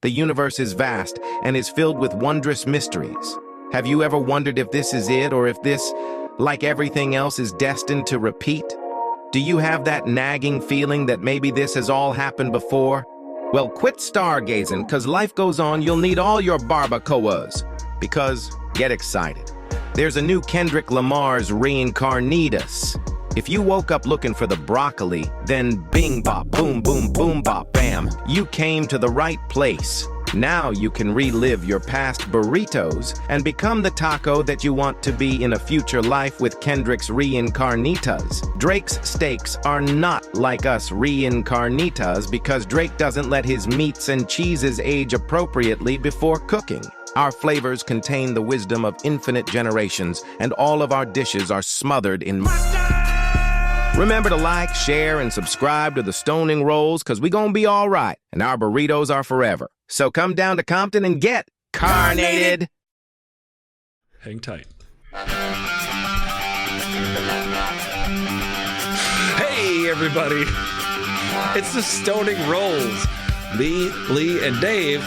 The universe is vast and is filled with wondrous mysteries. Have you ever wondered if this is it, or if this, like everything else, is destined to repeat? Do you have that nagging feeling that maybe this has all happened before? Well, quit stargazing, because life goes on. You'll need all your barbacoas. Because, get excited. There's a new Kendrick Lamar's Reincarnitas. If you woke up looking for the broccoli, then bing bop, boom, boom, boom bop, bam, you came to the right place. Now you can relive your past burritos and become the taco that you want to be in a future life with Kendrick's Reincarnitas. Drake's steaks are not like us Reincarnitas because Drake doesn't let his meats and cheeses age appropriately before cooking. Our flavors contain the wisdom of infinite generations, and all of our dishes are smothered in mustard. Remember to like, share, and subscribe to the Stoning Rolls, because we gonna be all right, and our burritos are forever. So come down to Compton and get carnated. Hang tight. Hey, everybody. It's the Stoning Rolls. Me, Lee, and Dave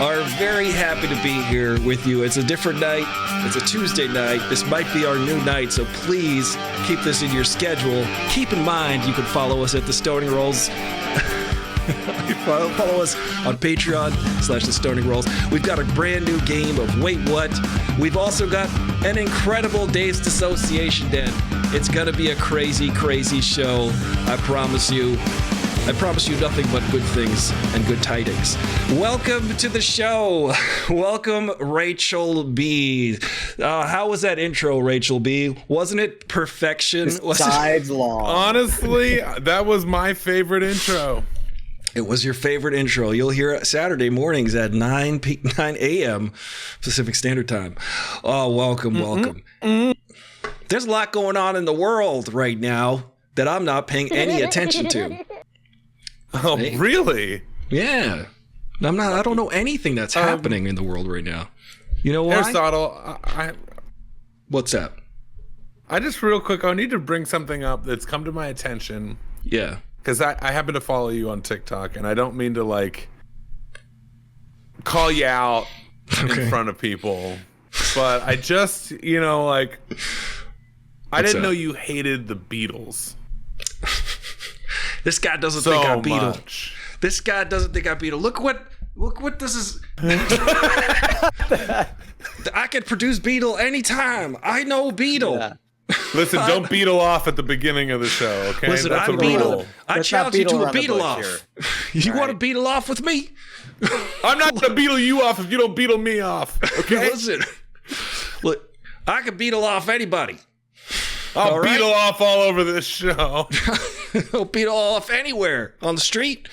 are very happy to be here with you. It's a different night. It's a Tuesday night. This might be our new night, so please keep this in your schedule. Keep in mind you can follow us at the Stoning Rolls. Follow us on Patreon/The Stoning Rolls. We've got a brand new game of Wait What. We've also got an incredible Dave's Disassociation Den. It's going to be a crazy, crazy show. I promise you. I promise you nothing but good things and good tidings. Welcome to the show. Welcome, Rachel B. How was that intro, Rachel B? Wasn't it perfection? Sides long. Honestly, that was my favorite intro. It was your favorite intro. You'll hear it Saturday mornings at 9 a.m. Pacific Standard Time. Oh, welcome, welcome. There's a lot going on in the world right now that I'm not paying any attention to. Oh, hey. Really? Yeah. I don't know anything that's happening in the world right now. You know why? Aristotle, What's that? I just real quick, I need to bring something up that's come to my attention. Yeah. Because I happen to follow you on TikTok, and I don't mean to, like, call you out in front of people. But I just, like, I didn't know you hated the Beatles. This guy doesn't think I beat him. Much. This guy doesn't think I beat him. Look what this is. I could produce Beetle anytime. I know Beetle. Yeah. Listen, don't Beetle off at the beginning of the show, okay? Listen, that's I'm a Beetle. rule. I challenge you to a Beetle off. You want to Beetle off with me? I'm not going to Beetle you off if you don't Beetle me off, okay? Listen, look, I can Beetle off anybody. I'll beetle off all over this show. I'll beetle off anywhere. On the street,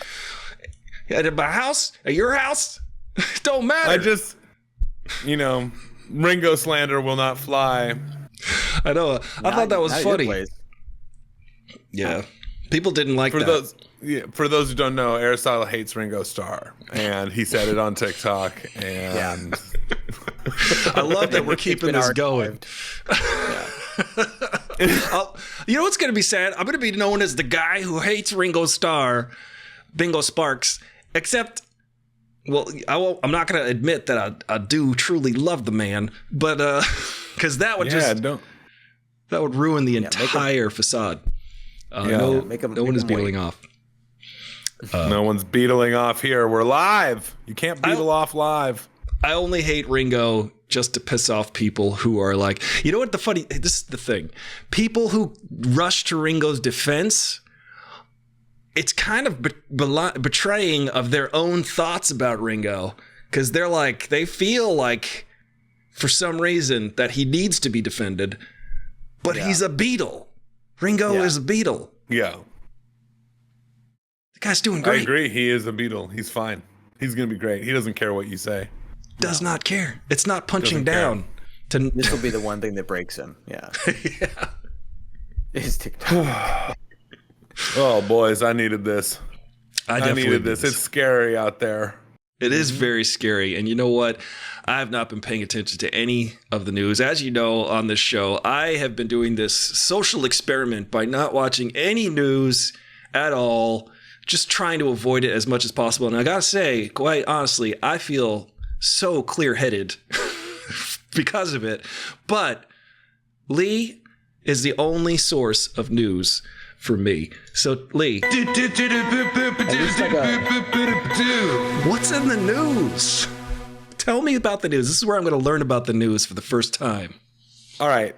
at my house, at your house. It don't matter. I just, Ringo slander will not fly. I know. I thought that was funny. Yeah. People didn't like that. For those who don't know, Aristotle hates Ringo Starr, and he said it on TikTok. And I love that we're keeping this going. You know what's going to be sad? I'm going to be known as the guy who hates Ringo Starr, Bingo Sparks, except, well, I'm not going to admit that I do truly love the man, but because that would that would ruin the entire facade. No one is beetling off. No one's beetling off here. We're live. You can't beetle off live. I only hate Ringo just to piss off people who are like, you know what this is the thing. People who rush to Ringo's defense, it's kind of betraying of their own thoughts about Ringo. Because they feel like for some reason that he needs to be defended, but he's a Beatle. Ringo is a Beatle. Yeah. The guy's doing great. I agree. He is a Beatle. He's fine. He's going to be great. He doesn't care what you say. Does not care. It's not punching down. This will be the one thing that breaks him. Yeah. His TikTok. Oh, boys, I needed this. I needed this. It's scary out there. It is very scary. And you know what? I have not been paying attention to any of the news. As you know, on this show, I have been doing this social experiment by not watching any news at all. just trying to avoid it as much as possible. And I gotta say, quite honestly, I feel so clear-headed because of it. But Lee is the only source of news for me. So, Lee, what's in the news? Tell me about the news. This is where I'm going to learn about the news for the first time. All right.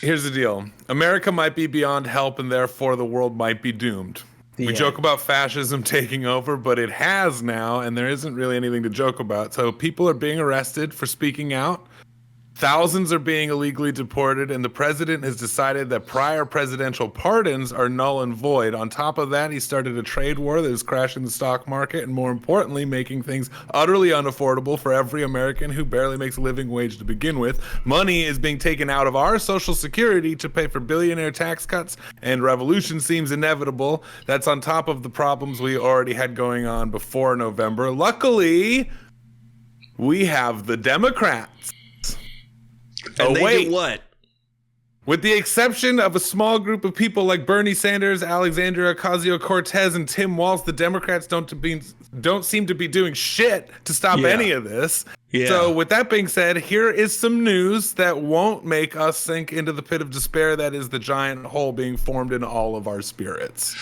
Here's the deal. America might be beyond help, and therefore the world might be doomed. We joke about fascism taking over, but it has now, and there isn't really anything to joke about. So people are being arrested for speaking out. Thousands are being illegally deported, and the president has decided that prior presidential pardons are null and void. On top of that, he started a trade war that is crashing the stock market and, more importantly, making things utterly unaffordable for every American who barely makes a living wage to begin with. Money is being taken out of our Social Security to pay for billionaire tax cuts, and revolution seems inevitable. That's on top of the problems we already had going on before November. Luckily, we have the Democrats. And they do what? With the exception of a small group of people like Bernie Sanders, Alexandria Ocasio-Cortez, and Tim Walz, the Democrats don't seem to be doing shit to stop any of this. Yeah. So with that being said, here is some news that won't make us sink into the pit of despair that is the giant hole being formed in all of our spirits.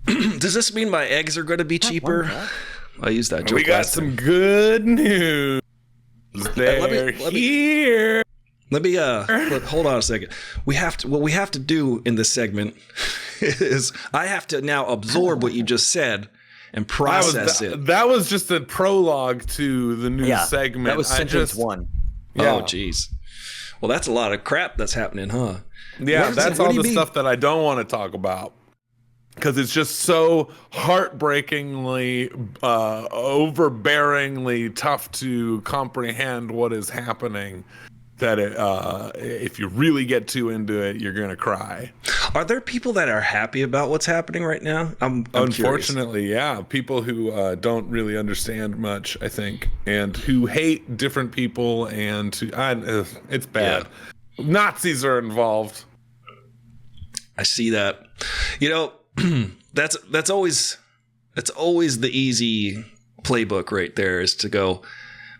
Does this mean my eggs are going to be cheaper? I used that joke. We got some good news. They're here. Let me hold on a second. What we have to do in this segment is I have to now absorb what you just said and process it. That was just a prologue to the new segment. That was sentence one. Yeah. Oh, geez. Well, that's a lot of crap that's happening, huh? Yeah, that's all the stuff that I don't want to talk about. Because it's just so heartbreakingly, overbearingly tough to comprehend what is happening that if you really get too into it, you're going to cry. Are there people that are happy about what's happening right now? I'm Unfortunately, curious. Yeah. People who don't really understand much, I think, and who hate different people, and it's bad. Yeah. Nazis are involved. I see that. You know, that's always the easy playbook right there, is to go,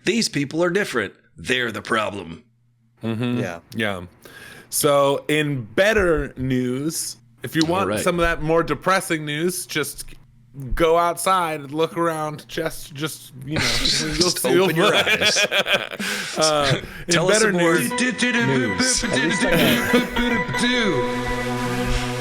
these people are different. They're the problem. Mm-hmm. Yeah. So in better news, if you want some of that more depressing news, just go outside and look around. Just just open your eyes. Tell us some more news.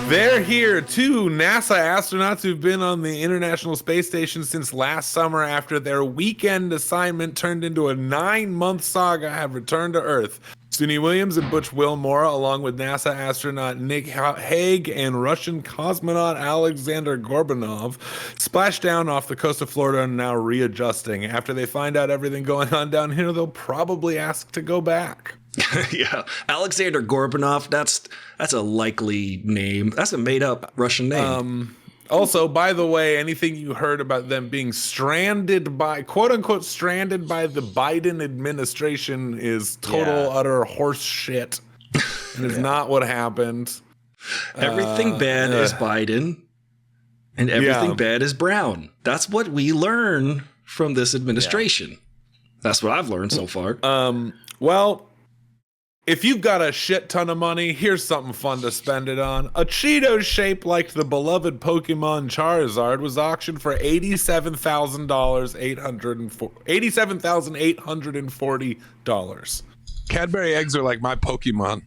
They're here, two NASA astronauts who've been on the International Space Station since last summer after their weekend assignment turned into a 9-month saga, have returned to Earth. Suni Williams and Butch Wilmore, along with NASA astronaut Nick Hague and Russian cosmonaut Alexander Gorbanov, splashed down off the coast of Florida and now readjusting. After they find out everything going on down here, they'll probably ask to go back. Yeah, Alexander Gorbanov, that's a likely name. That's a made-up Russian name. Also, by the way, anything you heard about them being stranded by, quote-unquote, stranded by the Biden administration is total, utter horse shit. It is not what happened. Everything bad is Biden, and everything bad is Brown. That's what we learn from this administration. Yeah. That's what I've learned so far. Well, if you've got a shit ton of money, here's something fun to spend it on. A Cheeto shaped like the beloved Pokemon Charizard was auctioned for $87,840. Cadbury eggs are like my Pokemon.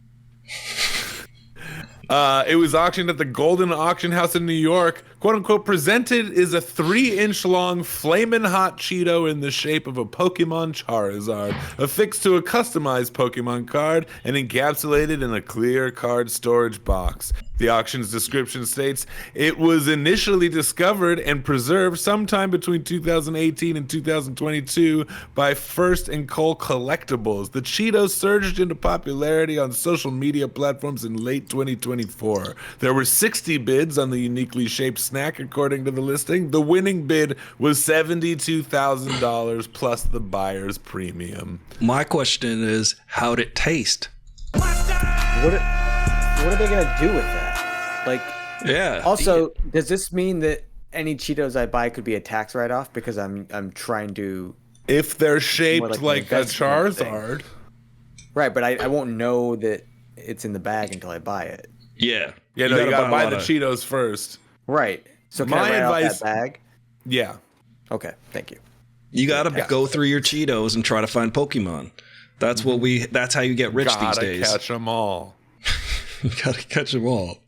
It was auctioned at the Golden Auction House in New York. Quote unquote, presented is a 3-inch long flamin' hot Cheeto in the shape of a Pokemon Charizard, affixed to a customized Pokemon card and encapsulated in a clear card storage box. The auction's description states, it was initially discovered and preserved sometime between 2018 and 2022 by First and Cole Collectibles. The Cheeto surged into popularity on social media platforms in late 2024. There were 60 bids on the uniquely shaped snack, according to the listing. The winning bid was $72,000 plus the buyer's premium. My question is, how'd it taste? What are they gonna do with that? Like, yeah. Also, does this mean that any Cheetos I buy could be a tax write-off because I'm trying to. If they're More shaped like an like a investment thing. Charizard. Right, but I won't know that it's in the bag until I buy it. Yeah. Yeah, no, you gotta a buy lot the of- Cheetos first. Right. So can My I write off advice- that bag? Yeah. Okay, thank you. You gotta go through your Cheetos and try to find Pokemon. That's what that's how you get rich Gotta these days. catch them all. You gotta catch them all.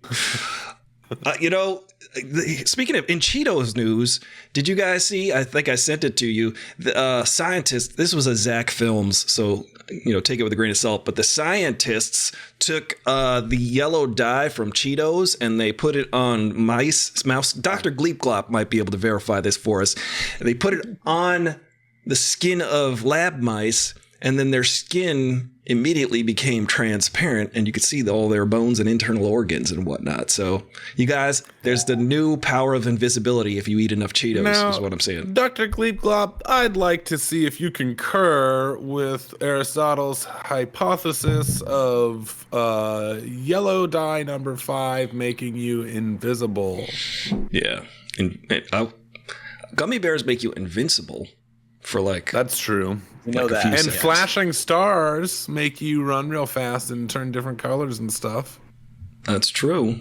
Speaking of in Cheetos news, did you guys see? I think I sent it to you. The scientists. This was a Zach Films, so take it with a grain of salt. But the scientists took the yellow dye from Cheetos and they put it on mouse. Dr. Gleep Glop might be able to verify this for us. They put it on the skin of lab mice, and then their skin immediately became transparent, and you could see all their bones and internal organs and whatnot. So, you guys, there's the new power of invisibility if you eat enough Cheetos, Now, is what I'm saying. Dr. Gleep Glop, I'd like to see if you concur with Aristotle's hypothesis of yellow dye number 5 making you invisible. Yeah. Gummy bears make you invincible for That's true. You know Like a that. few And seconds. flashing stars make you run real fast and turn different colors and stuff. That's true.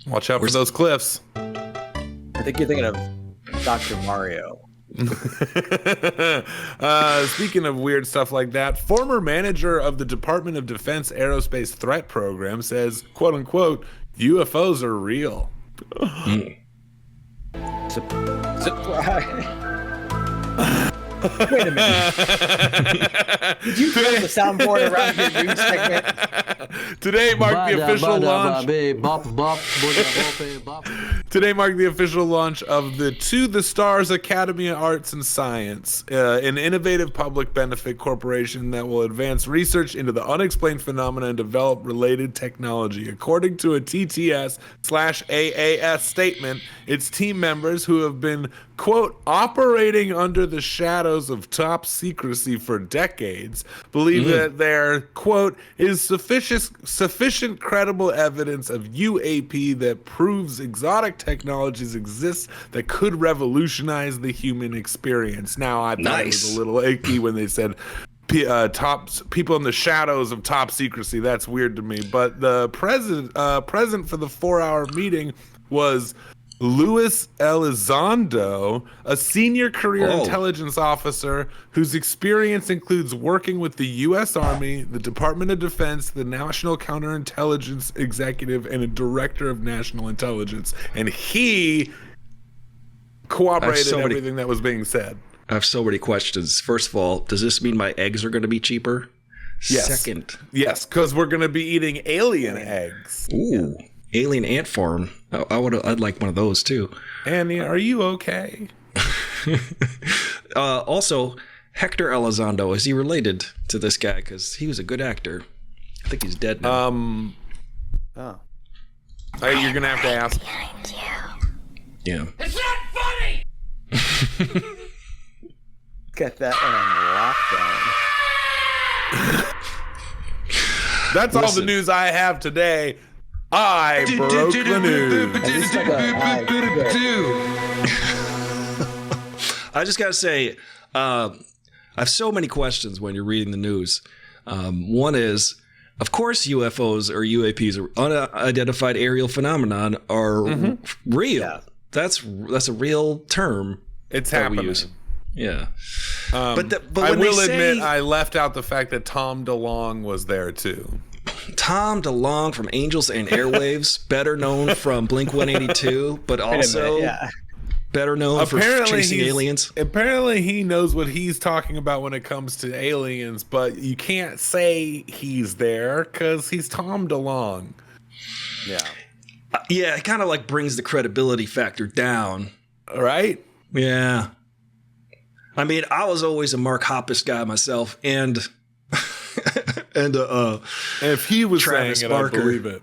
Watch out for those cliffs. I think you're thinking of Dr. Mario. Speaking of weird stuff like that, former manager of the Department of Defense Aerospace Threat Program says, quote unquote, UFOs are real. Surprise. Wait a minute. Did you build the soundboard around your news segment? Today marked the official launch. Today marked the official launch of the To the Stars Academy of Arts and Science, an innovative public benefit corporation that will advance research into the unexplained phenomena and develop related technology. According to a TTS/AAS statement, its team members who have been, quote, operating under the shadows of top secrecy for decades, believe that there, quote, is sufficient credible evidence of UAP that proves exotic technologies exist that could revolutionize the human experience. Now, I thought it was a little icky when they said people in the shadows of top secrecy. That's weird to me. But the present for the 4-hour meeting was Luis Elizondo, a senior career intelligence officer whose experience includes working with the U.S. Army, the Department of Defense, the National Counterintelligence Executive, and a Director of National Intelligence. And he corroborated everything that was being said. I have so many questions. First of all, does this mean my eggs are going to be cheaper? Yes. Second. Yes, because we're going to be eating alien eggs. Ooh. Alien ant farm. I'd like one of those too. Annie, are you okay? Also, Hector Elizondo, is he related to this guy? Because he was a good actor. I think he's dead now. Oh. You're gonna have to ask. Yeah. It's not funny! Get that one on lockdown. That's all the news I have today. I broke the news. I just gotta say, I have so many questions when you're reading the news. One is, of course, UFOs or UAPs, or unidentified aerial phenomenon, are real. Yeah. That's a real term. It's that we happening. use. Yeah. But I when will they say, admit I left out the fact that Tom DeLonge was there too. Tom DeLonge from Angels and Airwaves, better known from Blink-182, but also better known for chasing aliens. Apparently he knows what he's talking about when it comes to aliens, but you can't say he's there because he's Tom DeLonge. Yeah. Yeah, it kind of like brings the credibility factor down. Right? Yeah. I mean, I was always a Mark Hoppus guy myself, and if he was Travis saying it, Barker. I believe it.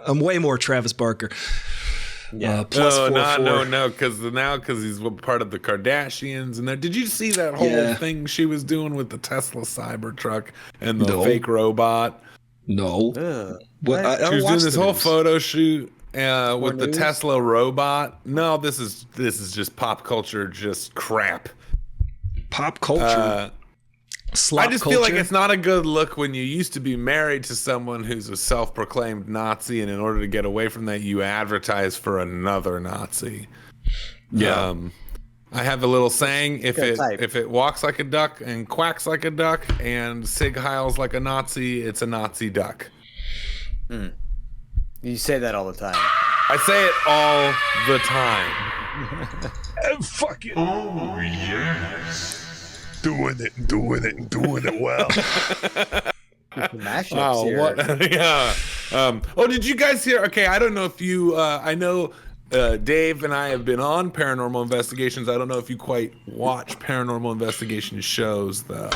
I'm way more Travis Barker. Yeah. Plus No, 4'4". because he's part of the Kardashians. And did you see that whole thing she was doing with the Tesla Cybertruck and the fake robot? No. Ugh. What? She was doing this whole photo shoot with the news? Tesla robot. No, this is just pop culture, just crap. Pop culture. Slop I just culture. feel like it's not a good look when you used to be married to someone who's a self-proclaimed Nazi, and in order to get away from that, you advertise for another Nazi. Yeah. I have a little saying: if Good it walks like a duck and quacks like a duck and sig heils like a Nazi, it's a Nazi duck. You say that all the time. I say it all the time. Fuck it. Oh, yes. Doing it well. Mashups Wow, here. what? Yeah. Oh, did you guys hear? Okay, I don't know if you. I know Dave and I have been on Paranormal Investigations. I don't know if you quite watch Paranormal Investigation shows, though.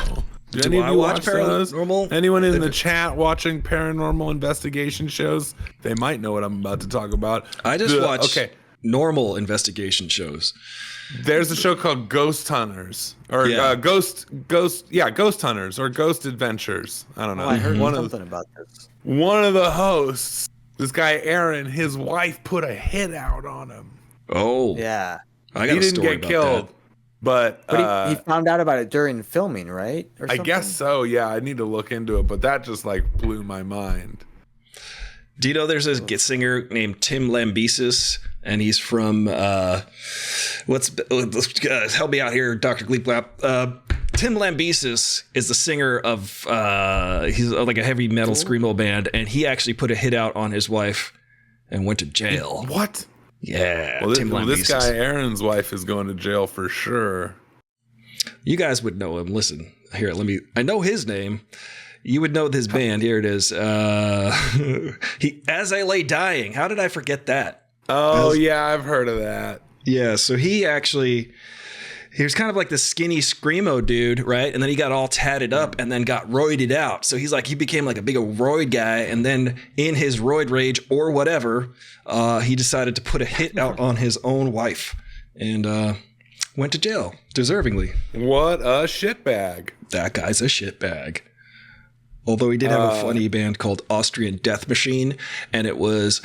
Do any of I you watch those? Paranormal? Anyone in the chat watching Paranormal Investigation shows? They might know what I'm about to talk about. I just watch Okay. normal investigation shows. There's a show called Ghost Hunters, or Yeah. Ghost Hunters, or Ghost Adventures. I don't know. Oh, I heard one something about this. One of the hosts, this guy Aaron, his wife put a hit out on him. Oh, Yeah. I got He a didn't story get about killed, but But he found out about it during filming, right? Or I something? guess so. Yeah, I need to look into it, but that just like blew my mind. that. Do you know there's a singer named Tim Lambesis, and he's from help me out here, Dr. Gleeplap. Tim Lambesis is the singer of he's like a heavy metal screamo band, and he actually put a hit out on his wife and went to jail. What? Yeah, Well, Tim Lambesis. this guy Aaron's wife is going to jail for sure. You guys would know him. Listen, here, I know his name. You would know his band. Here it is. He, As I Lay Dying. How did I forget that? Oh yeah, I've heard of that. Yeah, so he was kind of like the skinny screamo dude, right? And then he got all tatted up and then got roided out. So he became like a big old roid guy. And then in his roid rage or whatever, he decided to put a hit out on his own wife and went to jail, deservingly. What a shitbag. That guy's a shitbag. Although he did have a funny band called Austrian Death Machine, and it was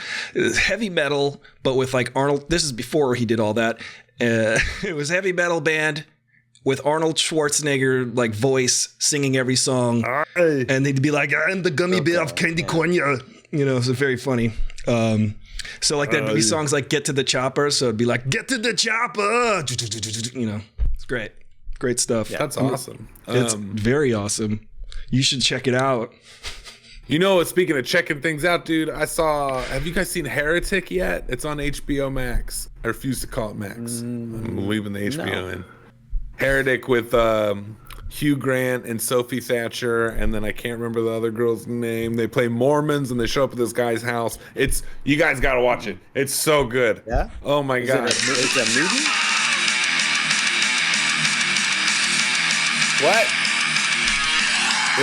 heavy metal, but with like Arnold. This is before he did all that. It was heavy metal band with Arnold Schwarzenegger like voice singing every song, and they'd be like, "I'm the gummy bear of Candy Cornia," you know. It's very funny. So like there'd be songs like "Get to the Chopper," so it'd be like "Get to the Chopper," you know. It's great stuff. That's awesome. It's very awesome. You should check it out. You know, speaking of checking things out, dude, have you guys seen Heretic yet? It's on HBO Max. I refuse to call it Max. I'm leaving the HBO in. Heretic with Hugh Grant and Sophie Thatcher, and then I can't remember the other girl's name. They play Mormons and they show up at this guy's house. You guys gotta watch it. It's so good. Yeah? Oh my god. It's a movie? What?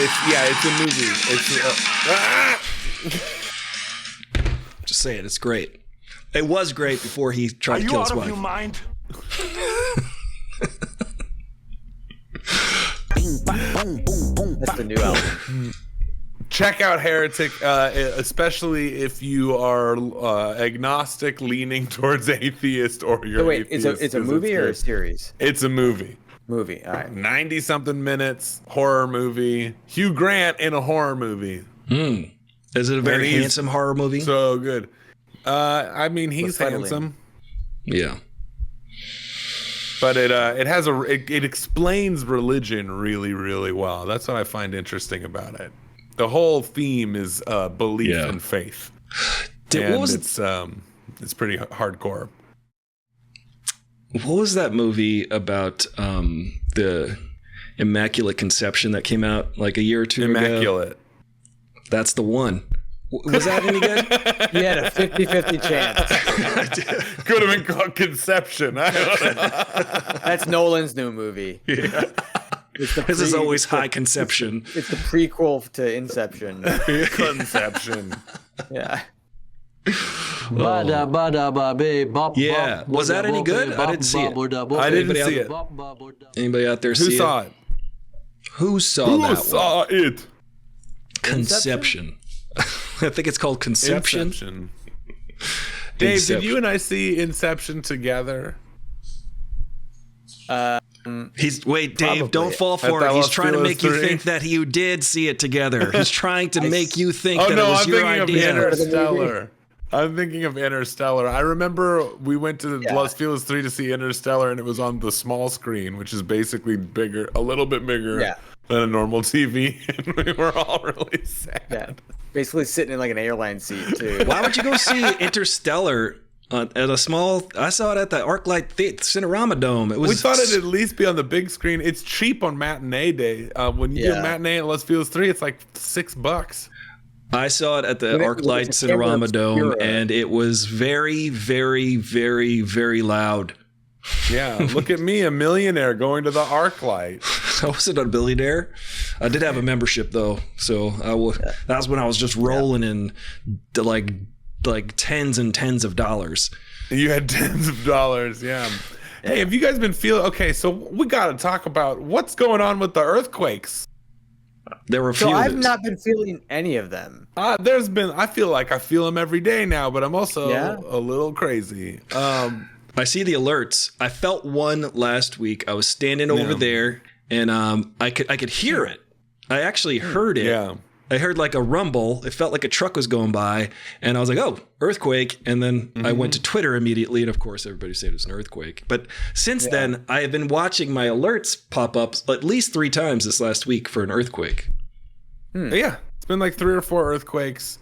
It's a movie. Just saying, it's great. It was great before he tried to kill his wife. mind? That's the new album. Check out Heretic, especially if you are agnostic, leaning towards atheist, or you're So wait, atheist. it's a movie or a series? It's a movie. Movie. All right. 90-something minutes, horror movie. Hugh Grant in a horror movie. Is it a very handsome horror movie? So good. I mean, he's Befuddling. handsome, Yeah. but it explains religion really, really well. That's what I find interesting about it. The whole theme is belief Yeah. and faith, What and was it's pretty hardcore. what was that movie about the Immaculate Conception that came out like a year or two ago? Immaculate. That's the one. Was that any good? You had a 50-50 chance. Could have been called Conception. I don't know. That's Nolan's new movie. Yeah. This is always high conception. It's the prequel to Inception. Conception. Yeah. Yeah. Was that any good? I didn't see it. I didn't see it. Anybody out there Who see saw it? it? Who saw Who that saw it? one? Conception. I think it's called Conception. Inception. Dave, did you and I see Inception together? Dave, Probably. don't fall for At it. He's Los trying to Feliz make you 3? think that you did see it together. He's trying to make you think Oh that no, it was I'm your thinking idea. of Interstellar. I'm thinking of Interstellar. I remember we went to Los Feliz 3 to see Interstellar, and it was on the small screen, which is basically bigger, a little bit bigger than a normal TV, and we were all really sad. Yeah. Basically sitting in like an airline seat too. Why would you go see Interstellar at a small? I saw it at the ArcLight Cinerama Dome. It was. We thought it'd at least be on the big screen. It's cheap on matinee day. When you do a matinee at Los Feliz 3, it's like $6. I saw it at the ArcLight Cinerama Dome, and it was very, very, very, very loud. Yeah, look at me, a millionaire going to the ArcLight. I wasn't a billionaire. I did have a membership though, so that was when I was just rolling in like tens and tens of dollars. You had tens of dollars, yeah. Hey, have you guys been feeling? Okay, so we got to talk about what's going on with the earthquakes. There were a few. So I've not been feeling any of them. There's been. I feel like I feel them every day now, but I'm also a little crazy. I see the alerts. I felt one last week. I was standing over there, and I could hear it. I actually heard it. Yeah. I heard like a rumble. It felt like a truck was going by, and I was like, "Oh, earthquake!" And then I went to Twitter immediately, and of course, everybody said it was an earthquake. But since then, I have been watching my alerts pop up at least 3 times this last week for an earthquake. Yeah, it's been like 3 or 4 earthquakes.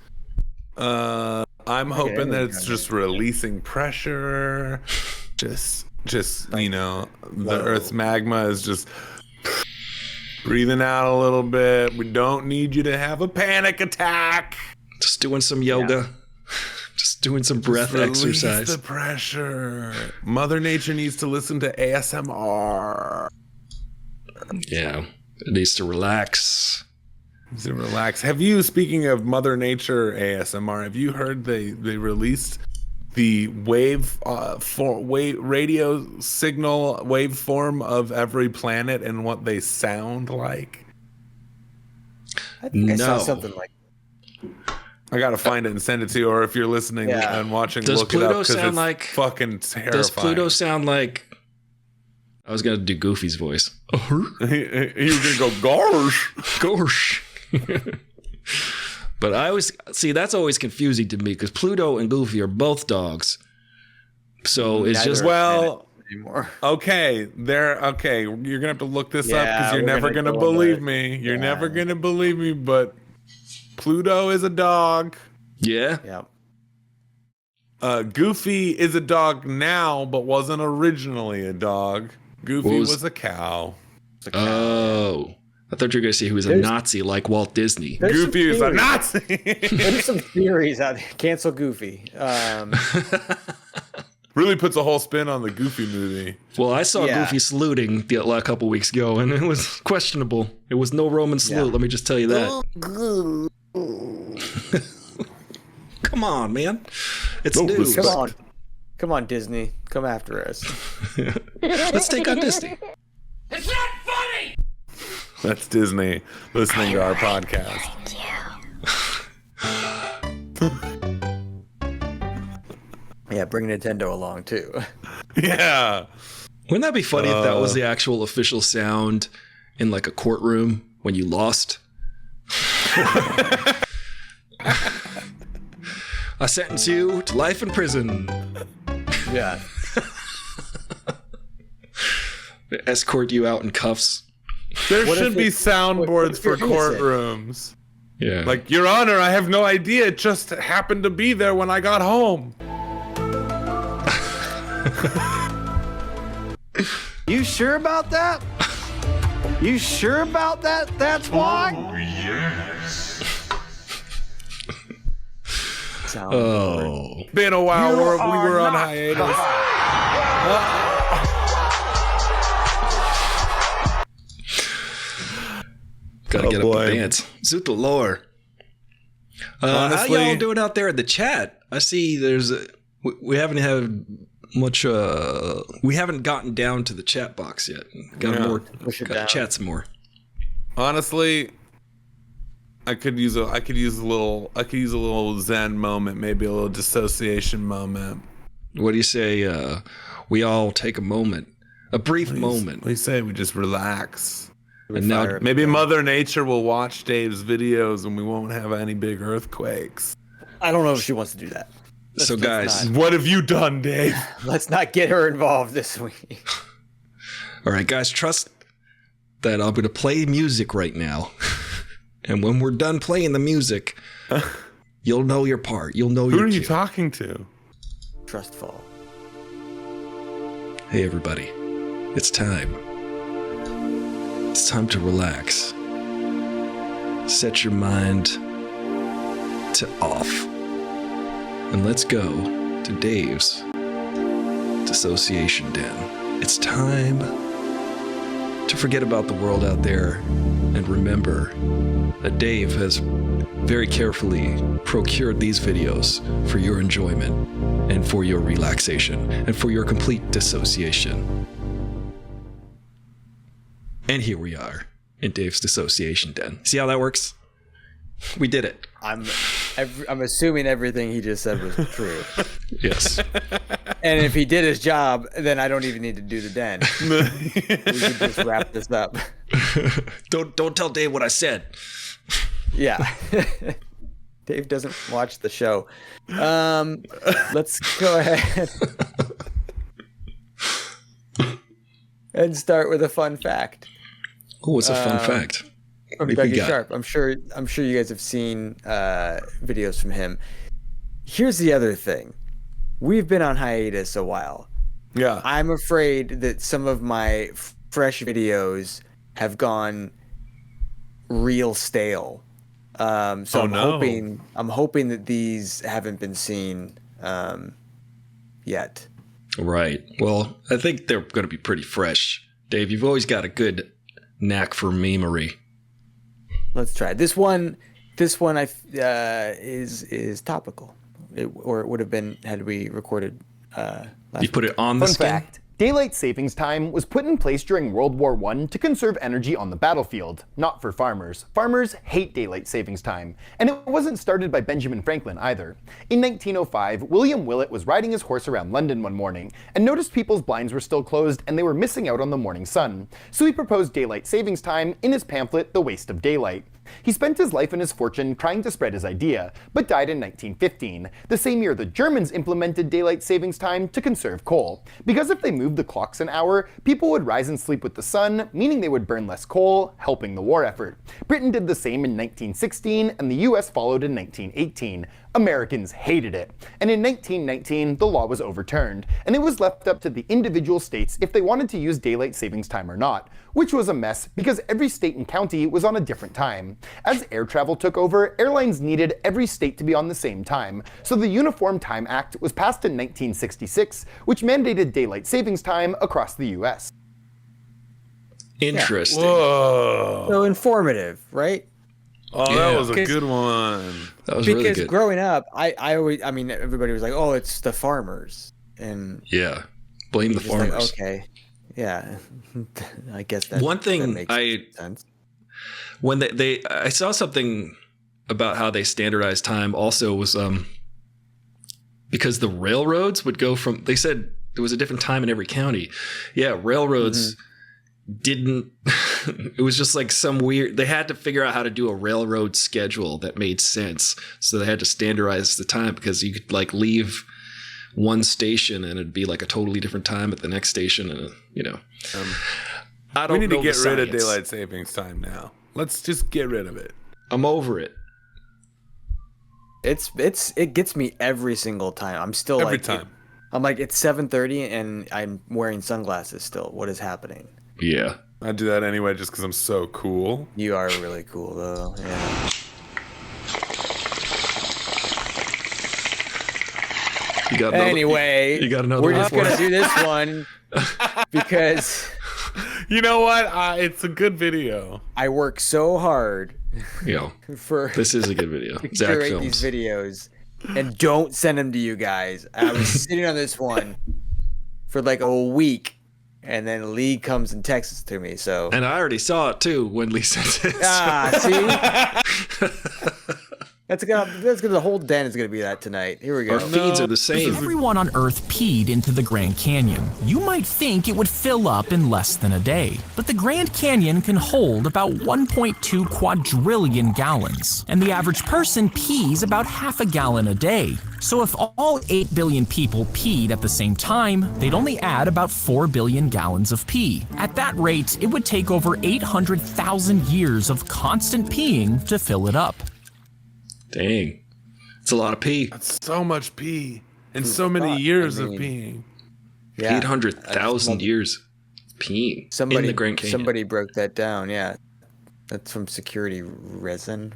I'm hoping that it's just releasing pressure. Just you know, the Earth's magma is just breathing out a little bit. We don't need you to have a panic attack. Just doing some yoga. Just doing some breath Release exercise. the pressure. Mother Nature needs to listen to ASMR. Yeah, it needs to relax. To relax. Have you, speaking of Mother Nature ASMR, have you heard they released the radio signal waveform of every planet and what they sound like? I think I saw something like. I gotta find it and send it to you, or if you're listening and watching, Does look Pluto it up because sound it's like fucking terrifying. Does Pluto sound like? I was gonna do Goofy's voice. You were gonna go gosh, gosh. But I always see that's always confusing to me because Pluto and Goofy are both dogs. So it's just anymore. Okay, they're okay. You're gonna have to look this up because you're never gonna believe me. You're never gonna believe me, but Pluto is a dog. Yeah. Yeah. Goofy is a dog now, but wasn't originally a dog. Goofy was a cow. Oh. I thought you were going to say he was a Nazi like Walt Disney. Goofy is a Nazi. There's some theories out there. Cancel Goofy. Really puts a whole spin on the Goofy movie. Well, I saw Goofy saluting a couple weeks ago, and it was questionable. It was no Roman salute, let me just tell you that. Come on, man. It's news. Come on, Disney. Come after us. Let's take on Disney. It's not funny! That's Disney listening to our podcast. Yeah, bring Nintendo along too. Yeah. Wouldn't that be funny if that was the actual official sound in like a courtroom when you lost? I sentence you to life in prison. Yeah. Escort you out in cuffs. There should be soundboards for courtrooms. Yeah. Like, Your Honor, I have no idea. It just happened to be there when I got home. You sure about that? You sure about that? That's why? Oh, yes. Oh. Been a while where we were on hiatus. Gotta get up and dance. Zoot the lore. How y'all doing out there in the chat? I see there's we haven't had much we haven't gotten down to the chat box yet. Gotta chat some more. Honestly, I could use a little Zen moment, maybe a little dissociation moment. What do you say? We all take a moment, a brief moment. What do you say? We just relax. And now, Maybe Mother Nature will watch Dave's videos and we won't have any big earthquakes. I don't know if she wants to do that. so guys, What have you done, Dave? Let's not get her involved this week. all right, guys, trust that I'm going to play music right now. And when we're done playing the music, you'll know your part. You'll know Who your are you cue. talking to? Trustful. Hey, everybody. It's time. It's time to relax. Set your mind to off. And let's go to Dave's Dissociation Den. It's time to forget about the world out there and remember that Dave has very carefully procured these videos for your enjoyment and for your relaxation and for your complete dissociation. And here we are in Dave's Dissociation Den. See how that works? We did it. I'm assuming everything he just said was true. Yes. And if he did his job, then I don't even need to do the den. We could just wrap this up. Don't tell Dave what I said. Yeah. Dave doesn't watch the show. Let's go ahead and start with a fun fact. Oh, what's a fun fact? From What we Dougie got? Sharp. I'm sure you guys have seen videos from him. Here's the other thing. We've been on hiatus a while. Yeah. I'm afraid that some of my fresh videos have gone real stale. So I'm hoping that these haven't been seen yet. Right. Well, I think they're going to be pretty fresh. Dave, you've always got a good knack for memery. Let's try this one. This one is topical, or it would have been had we recorded. Last You put it on the Fun skin? fact. Daylight savings time was put in place during World War I to conserve energy on the battlefield, not for farmers. Farmers hate daylight savings time, and it wasn't started by Benjamin Franklin either. In 1905, William Willett was riding his horse around London one morning and noticed people's blinds were still closed and they were missing out on the morning sun. So he proposed daylight savings time in his pamphlet, The Waste of Daylight. He spent his life and his fortune trying to spread his idea, but died in 1915, the same year the Germans implemented daylight savings time to conserve coal. Because if they moved the clocks an hour, people would rise and sleep with the sun, meaning they would burn less coal, helping the war effort. Britain did the same in 1916, and the US followed in 1918. Americans hated it, and in 1919 the law was overturned, and it was left up to the individual states if they wanted to use daylight savings time or not, which was a mess because every state and county was on a different time. As air travel took over, airlines needed every state to be on the same time, so the Uniform Time Act was passed in 1966, which mandated daylight savings time across the US. Interesting. Whoa. So informative, right? Oh, Yeah. that was a good one. That was really Because good. growing up, I mean, everybody was like, "Oh, it's the farmers," and Yeah. Blame the just like, farmers. okay, yeah, I guess that. One thing that makes sense. When I saw something about how they standardized time also was because the railroads would go from, they said there was a different time in every county. Yeah, railroads didn't, it was just like some weird, they had to figure out how to do a railroad schedule that made sense. So they had to standardize the time because you could like leave one station and it'd be like a totally different time at the next station. And, I don't We need know to get the rid of science. daylight savings time now. Let's just get rid of it. I'm over it. It gets me every single time. I'm still Every like, time. I'm like, it's 7:30 and I'm wearing sunglasses still. What is happening? Yeah. I do that anyway just because I'm so cool. You are really cool though. Yeah. You got another, Anyway, you got another we're one just for gonna us? do this one because You know what? It's a good video. I work so hard Yeah. for This is a good video. to Zach curate Films. these videos and don't send them to you guys. I was sitting on this one for like a week and then Lee comes and texts to me. So And I already saw it too when Lee sent it. see. That's gonna the whole den is gonna be that tonight. Here we go. Our feeds are the same. Everyone on Earth peed into the Grand Canyon. You might think it would fill up in less than a day, but the Grand Canyon can hold about 1.2 quadrillion gallons, and the average person pees about half a gallon a day. So if all 8 billion people peed at the same time, they'd only add about 4 billion gallons of pee. At that rate, it would take over 800,000 years of constant peeing to fill it up. Dang. It's a lot of pee. That's so much pee and so many years of peeing. Yeah. 800,000 years peeing in the Grand Canyon. Somebody broke that down. Yeah, that's from security reason.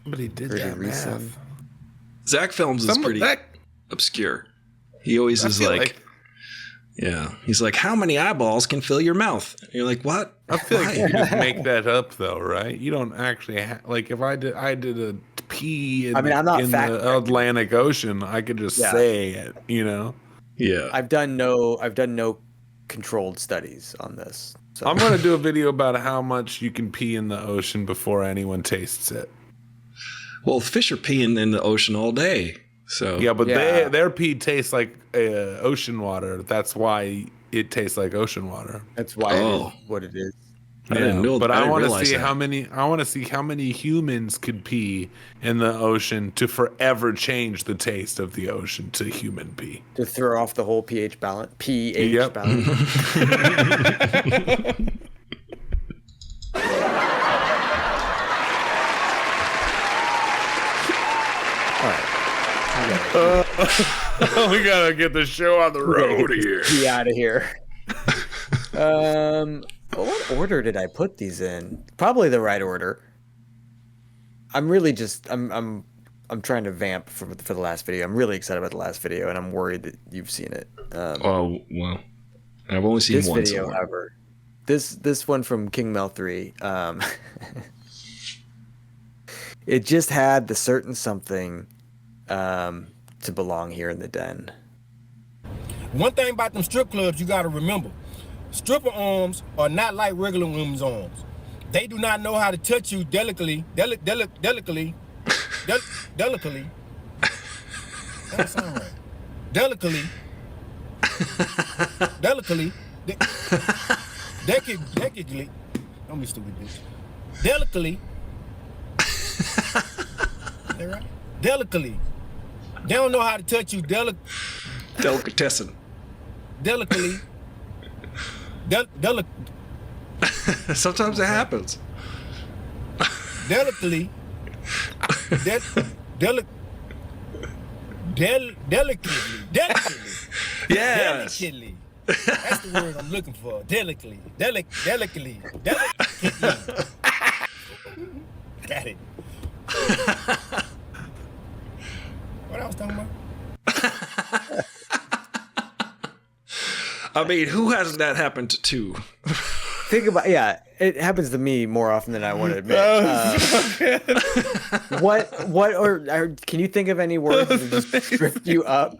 Somebody did that math. Zach Films is pretty obscure. He always is like, yeah. He's like, how many eyeballs can fill your mouth? And you're like, what? I feel like you just make that up though, right? You don't actually like if I did a pee in, I'm not in the Atlantic Ocean, I could just say it, you know? Yeah. I've done no controlled studies on this. So. I'm gonna do a video about how much you can pee in the ocean before anyone tastes it. Well, fish are peeing in the ocean all day. So yeah, but their pee tastes like ocean water. That's why it tastes like ocean water. That's why it is what it is. I didn't know. But I want to see that. I want to see how many humans could pee in the ocean to forever change the taste of the ocean to human pee. To throw off the whole pH balance. Yep. Balance. We gotta get the show on the road here. Be out of here. What order did I put these in? Probably the right order. I'm really just I'm trying to vamp for the last video. I'm really excited about the last video, and I'm worried that you've seen it. Oh well, I've only seen this one video, however. This one from King Mel 3. It just had the certain something to belong here in the den. One thing about them strip clubs you gotta remember. Stripper arms are not like regular women's arms. They do not know how to touch you delicately. Delicately. That sound right. Delicately. Delicately. Don't be stupid, bitch. Delicately. Is that right? Delicately. They don't know how to touch you delicatessen. Delicately. Sometimes it happens. Delicately. Delicately. Yes. Delicately. That's the word I'm looking for. Delicately. Delicately. Got it. What I was talking about? I mean, who hasn't that happened to? Think about it happens to me more often than I want to admit. Or can you think of any words that just trip you up?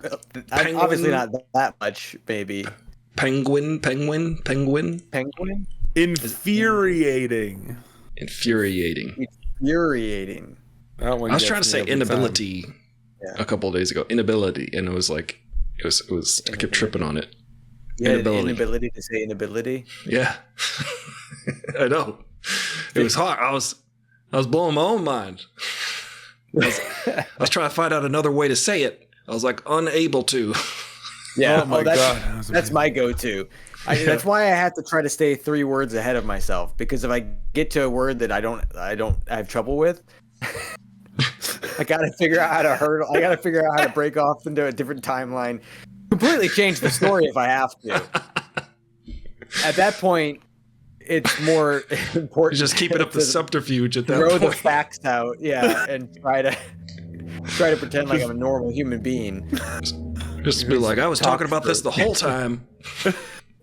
Obviously not that much, maybe. Penguin. Infuriating. That one I was trying to say inability a couple of days ago. Inability, and it was like it was. I kept tripping on it. Yeah, inability to say inability. Yeah, I know. It was hard. I was blowing my own mind. I was trying to find out another way to say it. I was like unable to. Yeah, oh my God. That's my go-to. That's why I have to try to stay 3 words ahead of myself, because if I get to a word that I have trouble with, I got to figure out how to hurdle. I got to figure out how to break off into a different timeline. Completely change the story if I have to. At that point, it's more important. Just keep it up the subterfuge at that point. Throw point. the facts out, and try to pretend like I'm a normal human being. Just be like, I was talking about this the whole time.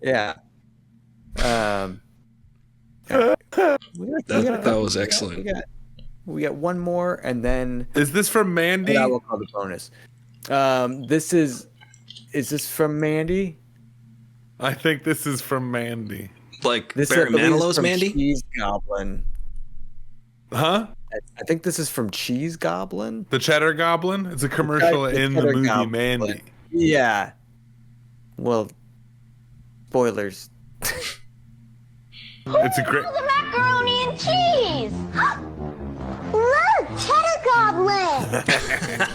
Yeah. That was excellent. We got one more, and then is this from Mandy? I will call the bonus. Is this from Mandy? I think this is from Mandy. Like This Barry I believe, is Manilow's from Mandy? Cheese Goblin. Huh? I think this is from Cheese Goblin. The Cheddar Goblin? It's a commercial The in the Cheddar movie Goblin. Mandy. Yeah. Well, spoilers. It's a great. The macaroni and cheese. Look, Cheddar Goblin.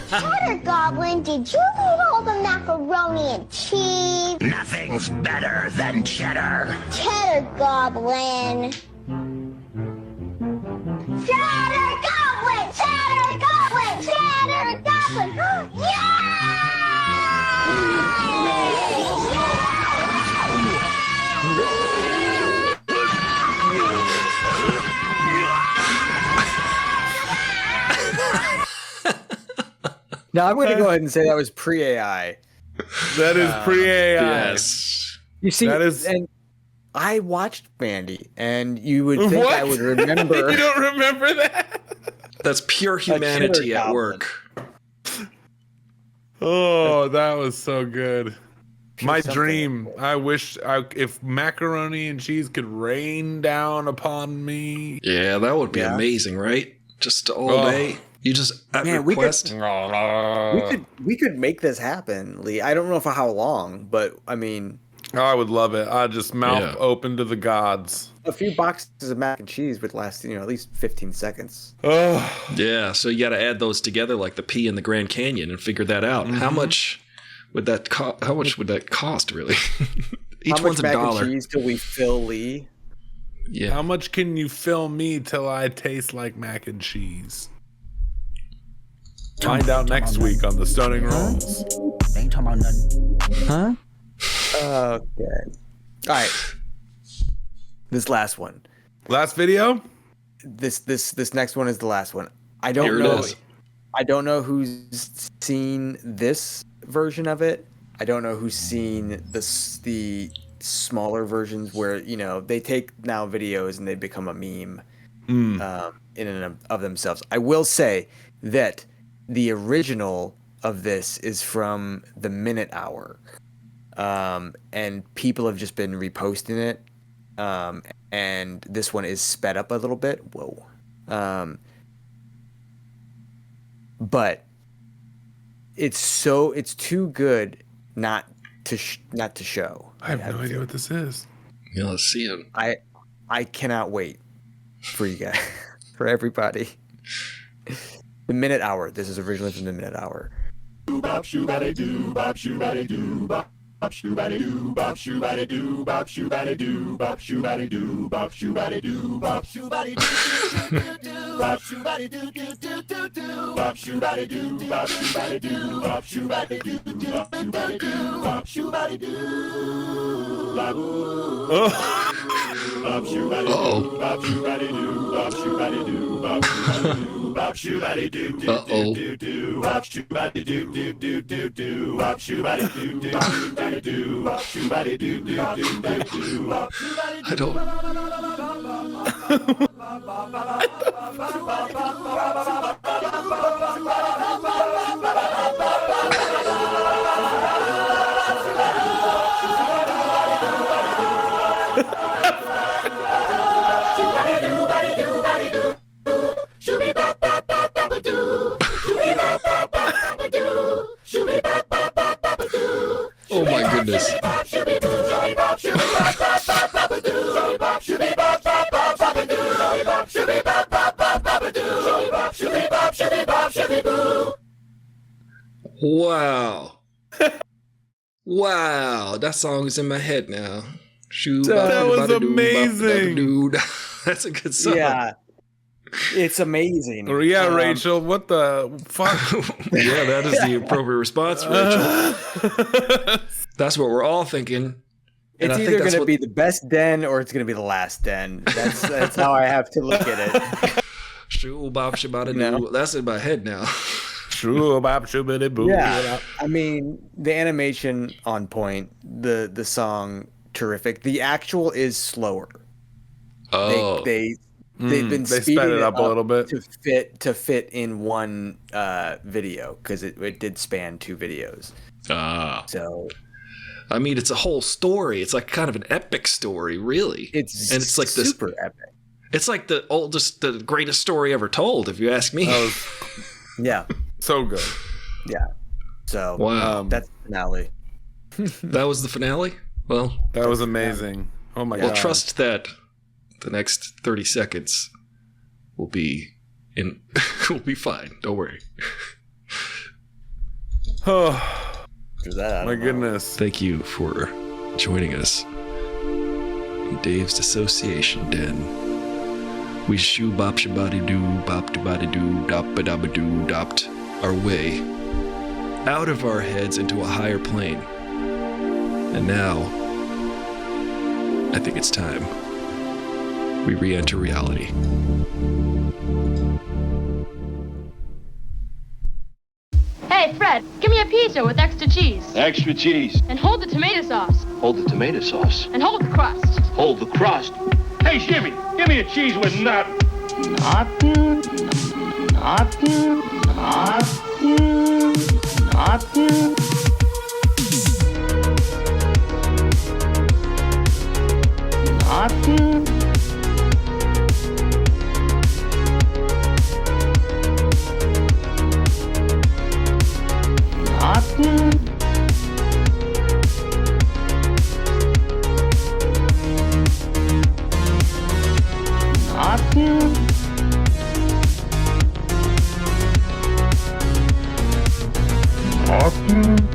Cheddar Goblin, did you eat all the macaroni and cheese? Nothing's better than cheddar. Cheddar Goblin. Cheddar Goblin! Cheddar Goblin! Cheddar Goblin! Now I'm going to go ahead and say that was pre-AI. That is pre-AI. Yes. You see, That is- and I watched Mandy, and you would think I would remember. You don't remember that? That's pure humanity Cheddar at Goblin. work. Oh, that was so good. My something. dream. I wish if macaroni and cheese could rain down upon me. Yeah, that would be Yeah. amazing, right? Just all Oh. day. You just at Man, we could- request. We could make this happen, Lee. I don't know for how long, but I mean, I would love it. I'd just mouth Yeah. open to the gods. a few boxes of mac and cheese would last, at least 15 seconds. Oh, Yeah, so you got to add those together like the P and the Grand Canyon and figure that out. How much would that cost? How much would that cost, really? Each How one's much a mac dollar. and cheese till we fill Lee? Yeah. how much can you fill me till I taste like mac and cheese? Find out next week on the Stoning Rolls. Ain't talking about nothing. Okay. All right. This last one. Last video? This next one is the last one. I Here don't it know. is. I don't know who's seen this version of it. I don't know who's seen the smaller versions where they take now videos and they become a meme in and of themselves. I will say that the original of this is from the Minute Hour, and people have just been reposting it. And this one is sped up a little bit. Whoa. But it's too good not to show. I have no idea what this is. Yeah, let's see it. I cannot wait for you guys, for everybody. The Minute Hour. This is originally from the Minute Hour. I don't. Oh my goodness. Wow. Wow. That song is in my head now. That was amazing. That's a good song. Yeah, it's amazing. Yeah, Rachel, what the fuck? Yeah, that is the appropriate response, Rachel. That's what we're all thinking. And It's I think either that's going to what- be the best den or it's going to be the last den. That's how I have to look at it. Shoo, bop, shabada, No. doo. That's in my head now. True, bop, shoo-biddy, boo. Yeah, I mean the animation on point, the song terrific. The actual is slower. Oh. They've been They speeding sped it up a little bit. to fit in one video because it did span 2 videos. Ah. So I mean, it's a whole story. It's like kind of an epic story, really. It's like super epic. It's like the greatest story ever told, if you ask me. Yeah. So good. Yeah. So wow. That's the finale. That was the finale? Well, that was amazing. Oh my god. Well, trust that the next 30 seconds will be fine. Don't worry. Oh. My goodness. Thank you for joining us in Dave's Dissociation Den. We shoo bop shabadi doo bop dabadi doo dop badaba doo dopped our way out of our heads into a higher plane. And now, I think it's time we re-enter reality. Hey, Fred, give me a pizza with extra cheese. Extra cheese. And hold the tomato sauce. Hold the tomato sauce. And hold the crust. Hold the crust. Hey, Jimmy, give me a cheese with nut. Nothing. Nothing. Nothing. Nothing. Nothing. Nothing. Nothing. Nothing.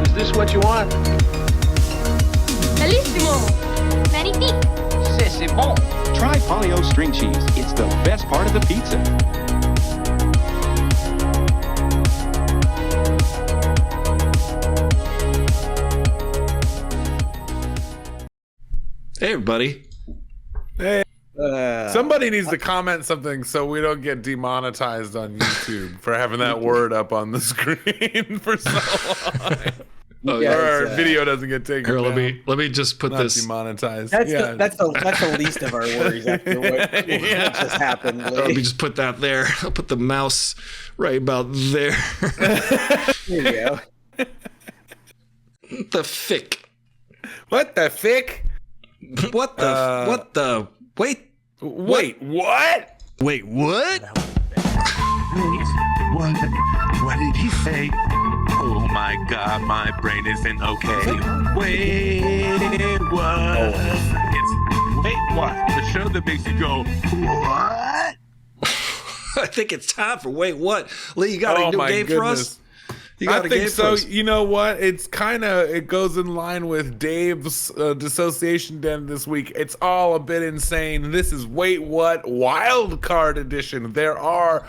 Is this what you want? Bellissimo. Magnifique. C'est bon. Try Polly-O string cheese. It's the best part of the pizza. Hey, everybody. Hey. Somebody needs to comment something so we don't get demonetized on YouTube for having that word up on the screen for so long. Oh, or our video doesn't get taken Here, down. let me just put Not this demonetized. That's yeah. that's the least of our worries after what just happened. Let me just put that there. I'll put the mouse right about there. There you go. The fick. What the fick? What the wait what? Wait, what? What did he say? Oh my god, my brain isn't okay. Wait, what? It's Wait, What? The show that makes you go, what? I think it's time for Wait What? Lee, you got a new game for us? You got I a think game so. for us? You know what? It goes in line with Dave's Dissociation Den this week. It's all a bit insane. This is Wait What Wild Card Edition. There are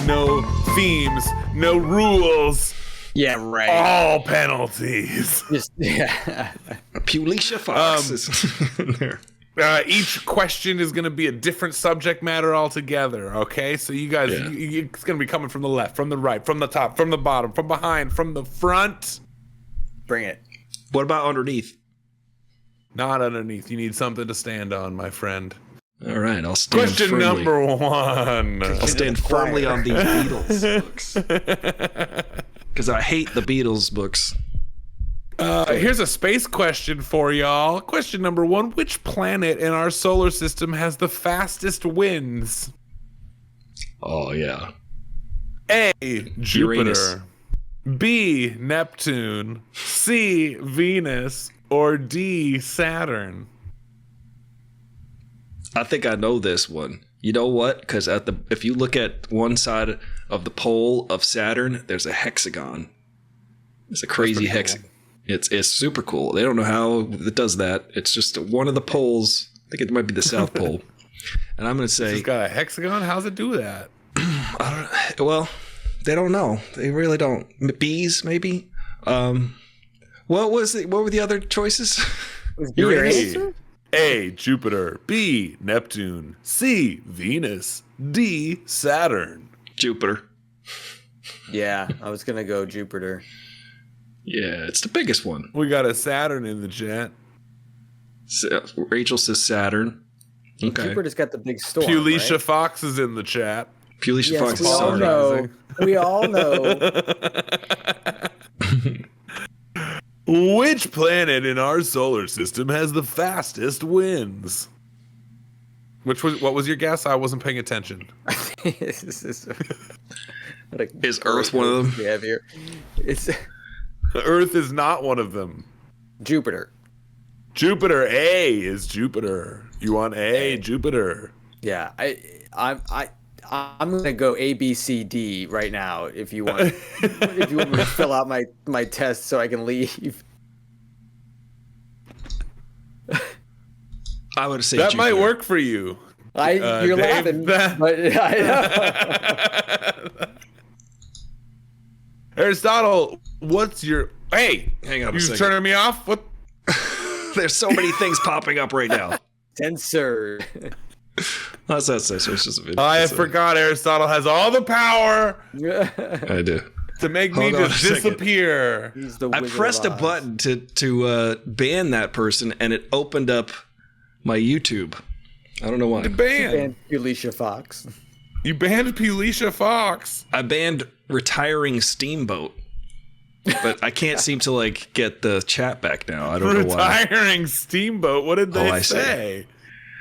no themes, no rules. Yeah, right. All penalties. Pulisha Fox is in there. Each question is going to be a different subject matter altogether, okay? So you guys, it's going to be coming from the left, from the right, from the top, from the bottom, from behind, from the front. Bring it. What about underneath? Not underneath. You need something to stand on, my friend. All right, I'll stand Question firmly. number one. I'll stand firmly on these Beatles books. Because I hate the Beatles books. Here's a space question for y'all. Question number one. Which planet in our solar system has the fastest winds? Oh, yeah. A, Jupiter. Uranus. B, Neptune. C, Venus. Or D, Saturn. I think I know this one. You know what? Because if you look at one side of the pole of Saturn, there's a hexagon. It's a crazy hexagon. Cool. It's super cool. They don't know how it does that. It's just one of the poles. I think it might be the South Pole. And I'm going to say... It's got a hexagon? How's it do that? Well, They don't know. They really don't. Bees, maybe. What were the other choices? You ready? A, Jupiter. B, Neptune. C, Venus. D, Saturn. Jupiter. Yeah, I was gonna go Jupiter. Yeah, it's the biggest one. We got a Saturn in the chat. Rachel says Saturn. Okay. Jupiter's got the big storm. Pulisha right? Fox is in the chat. Pulisha Fox is we all Saturn. know. We all know. Which planet in our solar system has the fastest winds? What was your guess? I wasn't paying attention. Is Earth one of them? We have here. It's Earth is not one of them. Jupiter. Jupiter. A is Jupiter. You want A? Jupiter. Yeah, I'm gonna go A, B, C, D right now. If you want, if you want me to fill out my test so I can leave. I would say that Jupiter. might work for you. You're Dave, laughing, but I know. Aristotle, what's your? Hey, hang on a you second. turning me off? What? There's so many things popping up right now. Tensor. That's so it's just a video. I forgot Aristotle has all the power I do. to make Hold me on just a second. disappear. He's the I Wizard pressed a of Oz. button to ban that person, and it opened up my YouTube. I don't know why. You banned. And Pulisha Fox. You banned Pulisha Fox. I banned retiring Steamboat, but I can't seem to get the chat back now. I don't know why. Retiring Steamboat. What did they I see. say?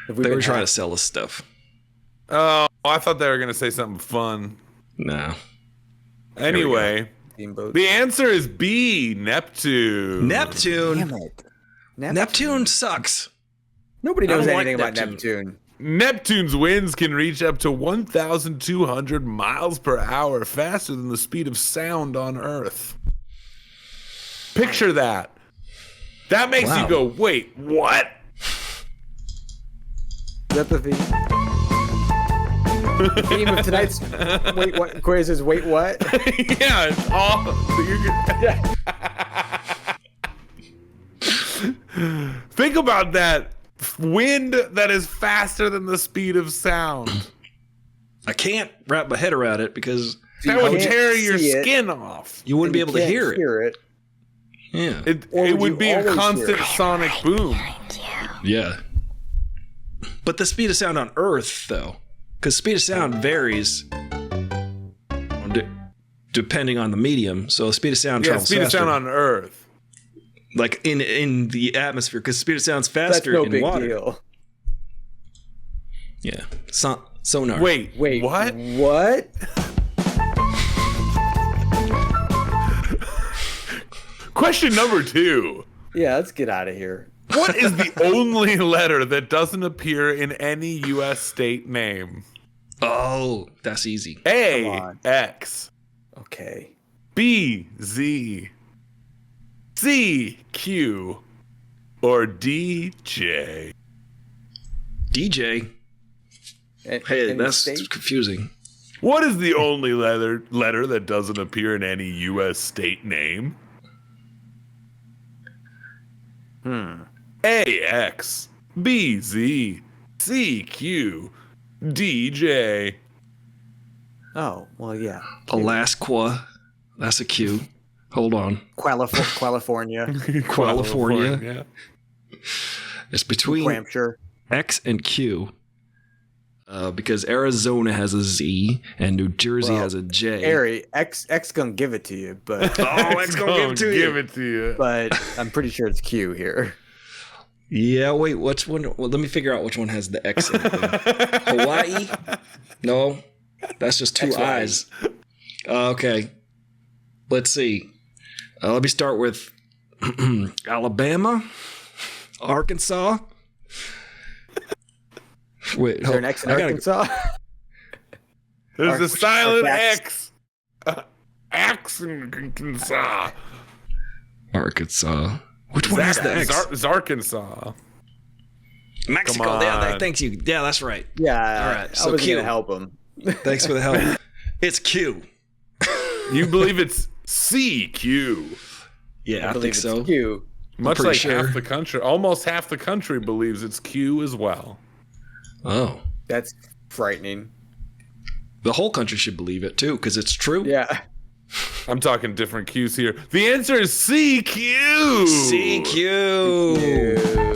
They were trying to sell us stuff. Oh, I thought they were going to say something fun. No. Anyway, Steamboat. the answer is B, Neptune. Neptune. Damn it. Neptune sucks. Nobody knows I don't anything like about Neptune. Neptune's winds can reach up to 1,200 miles per hour, faster than the speed of sound on Earth. Picture that. That makes Wow. you go, wait, what? Is that the theme? The theme of tonight's Wait What quiz is Wait What? Yeah, it's all. Think about that. Wind that is faster than the speed of sound. I can't wrap my head around it because That would can't tear your see it. skin off. you wouldn't be able to Can't hear it. Yeah. Or It would would you be a always constant hear it? sonic boom. Yeah. But the speed of sound on Earth, though, because speed of sound varies depending on the medium. So the speed of sound Yeah, travels speed faster. of sound on Earth. Like in the atmosphere, because speed of sound's That's faster no in big water. deal. Yeah. Sonar. Wait, what? What? Question number 2. Yeah, let's get out of here. What is the only letter that doesn't appear in any U.S. state name? Oh, that's easy. Come A, on. X. Okay. B, Z. C, Q. Or D, J. DJ. Hey, Any that's state? confusing. What is the only letter that doesn't appear in any U.S. state name? A, X. B, Z. C, Q. D, J. Oh, well, yeah. Alaska. That's a Q. Hold on. California. California. It's between New Hampshire. X and Q. Because Arizona has a Z and New Jersey has a J. Harry, X gonna give it to you, but Oh, X gonna give it to you. Give it to you. but I'm pretty sure it's Q here. Yeah, wait, which one? Well, let me figure out which one has the X in it. Then. Hawaii? No, that's just two XY. I's. Okay, let's see. Let me start with Alabama, Arkansas. Wait, Is there an X in Arkansas? There's a silent X. X. X in Arkansas. Arkansas. Which one has the X? It's Arkansas. Mexico. Come Yeah, on. thanks you. Yeah, that's right. Yeah. All right, I so was Q. gonna help him. Thanks for the help. It's Q. You believe it's CQ. Yeah, I believe think so. it's Q. Much like sure. half the country, almost half the country believes it's Q as well. Oh. That's frightening. The whole country should believe it too, because it's true. Yeah. I'm talking different Q's here. The answer is CQ. CQ.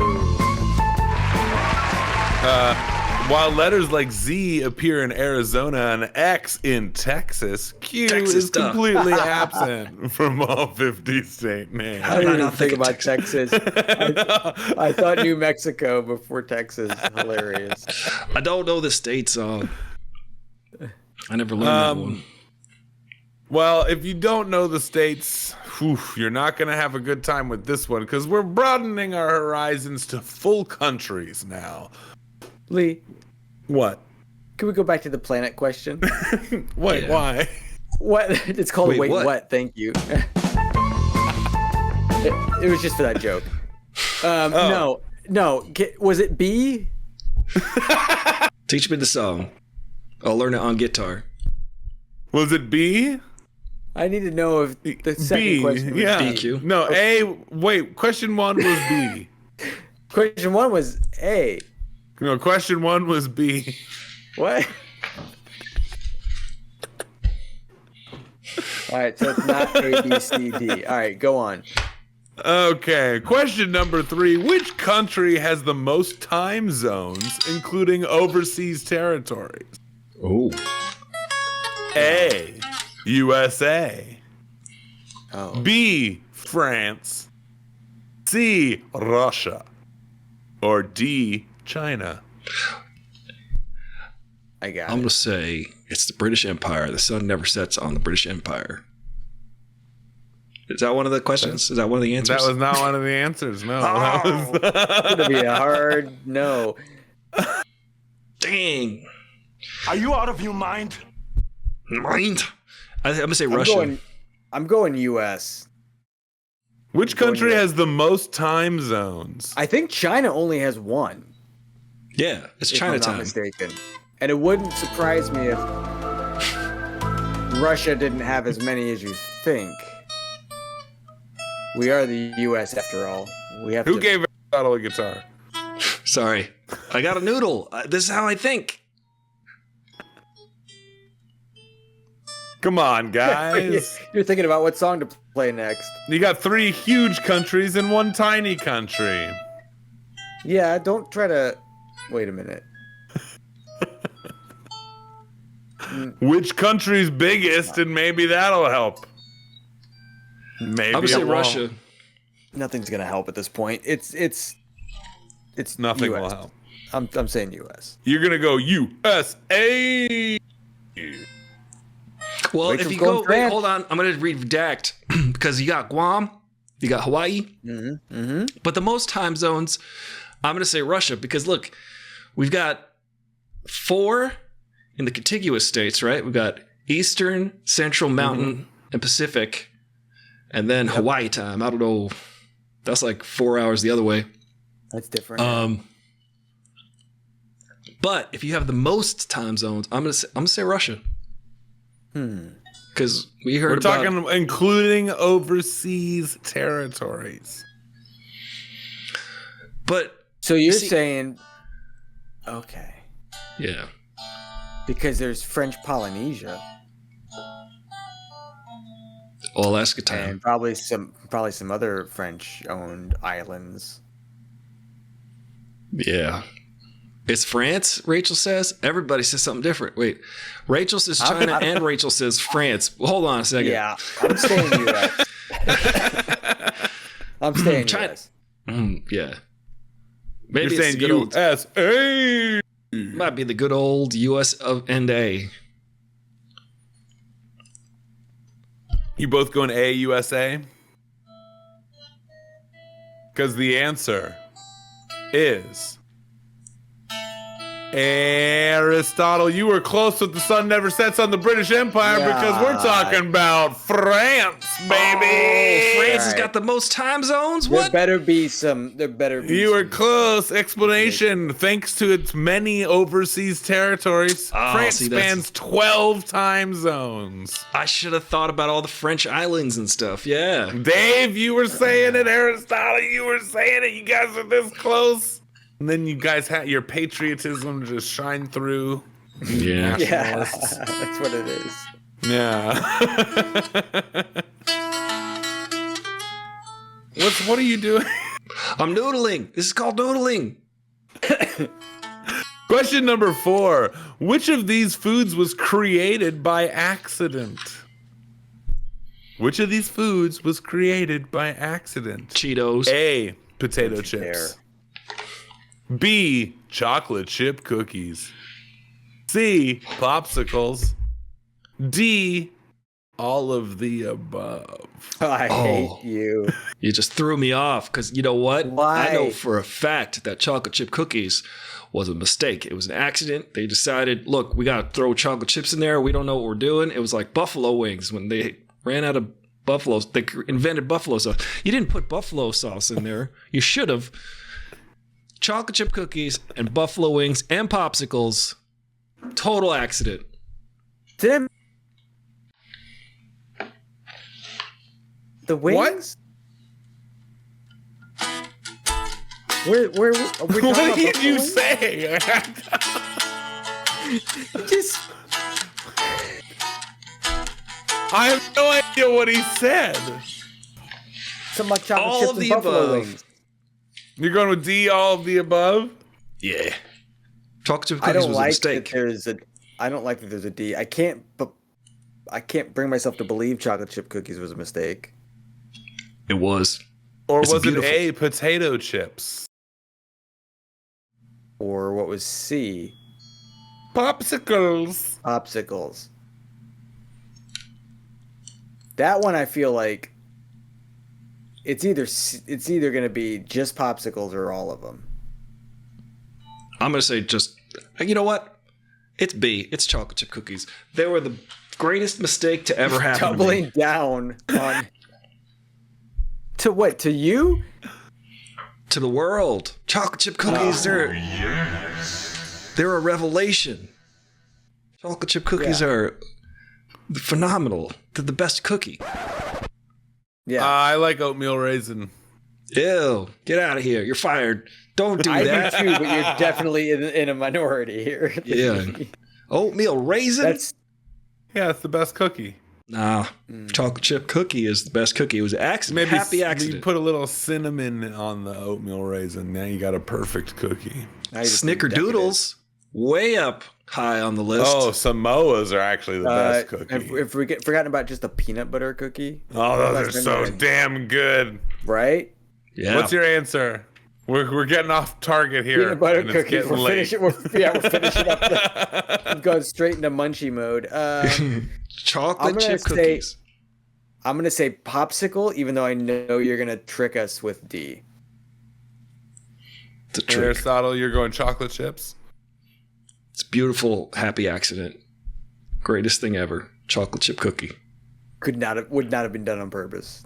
While letters like Z appear in Arizona and X in Texas, Q is completely absent from all 50 state names. I didn't even think about Texas. I thought New Mexico before Texas. Hilarious. I don't know the states. I never learned that one. Well, if you don't know the states, you're not going to have a good time with this one because we're broadening our horizons to full countries now. Lee. What? Can we go back to the planet question? Wait, why? What? It's called Wait, what? What? Thank you. It was just for that joke. No. Was it B? Teach me the song. I'll learn it on guitar. Was it B? I need to know if the second question was yeah. BQ. No, A. Wait, question 1 was B. Question 1 was A. No, question 1 was B. What? All right, so it's not A, B, C, D. All right, go on. Okay, question number 3. Which country has the most time zones, including overseas territories? Oh. A, USA. Oh. B, France. C, Russia. Or D, China. I got I'm it. going to say it's the British Empire. The sun never sets on the British Empire. Is that one of the questions? Is that one of the answers? That was not one of the answers, no. Oh, it's going to be a hard no. Dang. Are you out of your mind? I'm going to say Russia. I'm going U.S. Which country has the most time zones? I think China only has one. Yeah, it's if I'm not Chinatown. mistaken. And it wouldn't surprise me if Russia didn't have as many as you think. We are the U.S. after all. Who gave Aristotle a guitar? Sorry. I got a noodle. This is how I think. Come on, guys. You're thinking about what song to play next. You got 3 huge countries and 1 tiny country. Yeah, don't try to... Wait a minute. Which country's biggest, and maybe that'll help. Maybe I'm gonna say Russia. Nothing's gonna help at this point. It's Nothing US. will help. I'm saying U.S. You're gonna go USA. Well, Rachel's if you going go, wait, France. hold on. I'm going to redact because you got Guam, you got Hawaii, but the most time zones, I'm going to say Russia because look, we've got 4 in the contiguous states, right? We've got Eastern, Central, Mountain, and Pacific, and then Hawaii time. I don't know. That's like 4 hours the other way. That's different. But if you have the most time zones, I'm gonna say Russia. Because we heard We're talking including overseas territories. But so you're saying, okay, yeah, because there's French Polynesia. Alaska time, and probably some other French-owned islands. Yeah. It's France, Rachel says. Everybody says something different. Wait, Rachel says China and Rachel says France. Well, hold on a second. Yeah, I'm staying U.S. I'm staying China. U.S. Yeah. Maybe You're it's saying the good old, USA. might be the good old U.S. of and A. You both going A, USA? Because the answer is Aristotle, you were close with the sun never sets on the British Empire because we're talking about France, baby. France has got the most time zones? What? There better be some. You were close. Explanation. Thanks to its many overseas territories, France spans 12 time zones. I should have thought about all the French islands and stuff. Yeah. Dave, you were saying it. Aristotle, you were saying it. You guys are this close. And then you guys had your patriotism just shine through. Yeah. That's what it is. Yeah. What are you doing? I'm noodling. This is called noodling. Question number 4. Which of these foods was created by accident? Which of these foods was created by accident? Cheetos. A. Potato chips. B. Chocolate chip cookies. C. Popsicles. D. All of the above. I hate you. You just threw me off because you know what? Why? I know for a fact that chocolate chip cookies was a mistake. It was an accident. They decided, look, we got to throw chocolate chips in there. We don't know what we're doing. It was like buffalo wings when they ran out of buffalo. They invented buffalo sauce. You didn't put buffalo sauce in there. You should have. Chocolate chip cookies and buffalo wings and popsicles. Total accident. Tim. The wings? What? Where are we What did you say? Just. I have no idea what he said. Some like chocolate All chips of and the buffalo above. wings. You're going with D, all of the above? Yeah. Chocolate chip I cookies don't was a like mistake. that there's a. I don't like that there's a D. I can't bring myself to believe chocolate chip cookies was a mistake. It was. Or It's was beautiful. it A, potato chips? Or what was C? Popsicles. Popsicles. That one I feel like it's either going to be just popsicles or all of them. I'm going to say just, you know what? It's B. It's chocolate chip cookies. They were the greatest mistake to ever happen. Doubling down on. To what? To you? To the world. Chocolate chip cookies, they're a revelation. Chocolate chip cookies are phenomenal. They're the best cookie. Yeah. I like oatmeal raisin. Ew. Get out of here. You're fired. Don't do that. I do too, but you're definitely in a minority here. Yeah. Oatmeal raisin? That's it's the best cookie. Nah. Chocolate chip cookie is the best cookie. It was an accident. Maybe Happy accident. you put a little cinnamon on the oatmeal raisin. Now you got a perfect cookie. Snickerdoodles, way up high on the list. Oh, Samoas are actually the best cookie. If we forgotten about just a peanut butter cookie. Oh, those are so damn good. Right? Yeah. What's your answer? We're getting off target here. Peanut butter and it's cookies. getting late. We're finishing up. We've gone straight into munchie mode. Chocolate chip cookies. I'm gonna say popsicle, even though I know you're gonna trick us with D. It's a trick. Aristotle, you're going chocolate chips. It's a beautiful, happy accident. Greatest thing ever. Chocolate chip cookie. Would not have been done on purpose.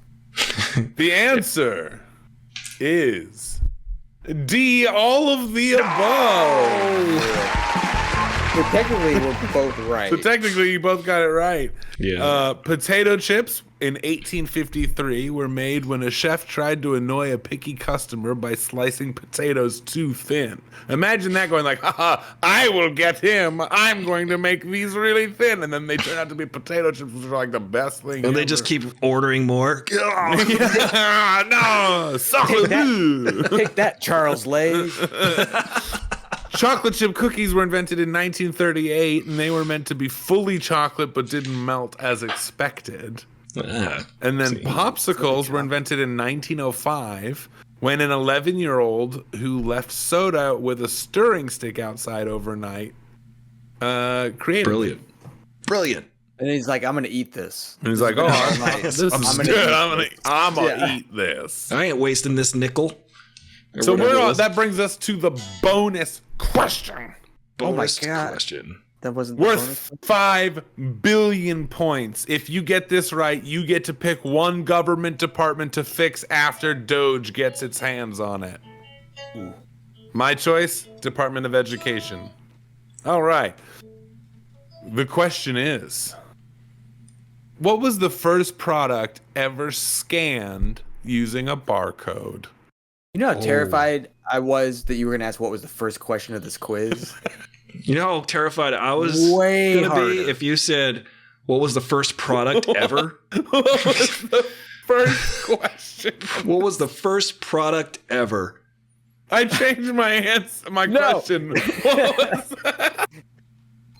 The answer is D, all of the above. So technically, we're both right. So technically, you both got it right. Yeah. Potato chips in 1853 were made when a chef tried to annoy a picky customer by slicing potatoes too thin. Imagine that going like, haha, I will get him. I'm going to make these really thin. And then they turn out to be potato chips, which are like the best thing And they ever. just keep ordering more. No, sacre-bleu. Take that, Charles Lay. Chocolate chip cookies were invented in 1938, and they were meant to be fully chocolate but didn't melt as expected. And then popsicles were invented in 1905 when an 11-year-old who left soda with a stirring stick outside overnight created Brilliant. And he's like, I'm gonna eat this. And he's like, oh, this is good. I'm gonna eat this. I ain't wasting this nickel. So that brings us to the bonus question. bonus God. question. That wasn't the bonus Worth 5 billion points. If you get this right, you get to pick one government department to fix after Doge gets its hands on it. Ooh. My choice, Department of Education. All right. The question is, what was the first product ever scanned using a barcode? You know how terrified I was that you were going to ask what was the first question of this quiz? You know how terrified I was Way gonna harder. be if you said, what was the first product ever? What was the first question? What was the first product ever? I changed my answer, my question. What was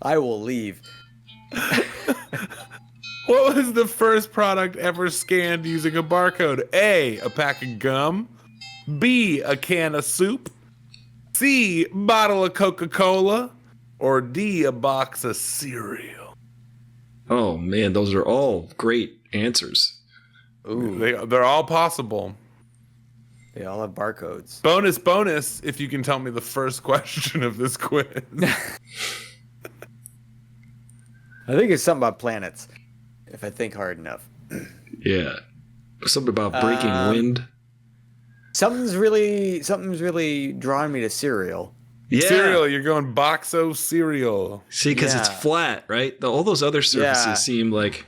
I will leave. What was the first product ever scanned using a barcode? A pack of gum. B, a can of soup. C, bottle of Coca-Cola. Or D, a box of cereal. Oh man, those are all great answers. Ooh. They're all possible. They all have barcodes. Bonus, if you can tell me the first question of this quiz. I think it's something about planets, if I think hard enough. Yeah. Something about breaking wind. Something's really drawing me to cereal. Yeah. Cereal, you're going Boxo cereal. See, because it's flat, right? All those other surfaces seems like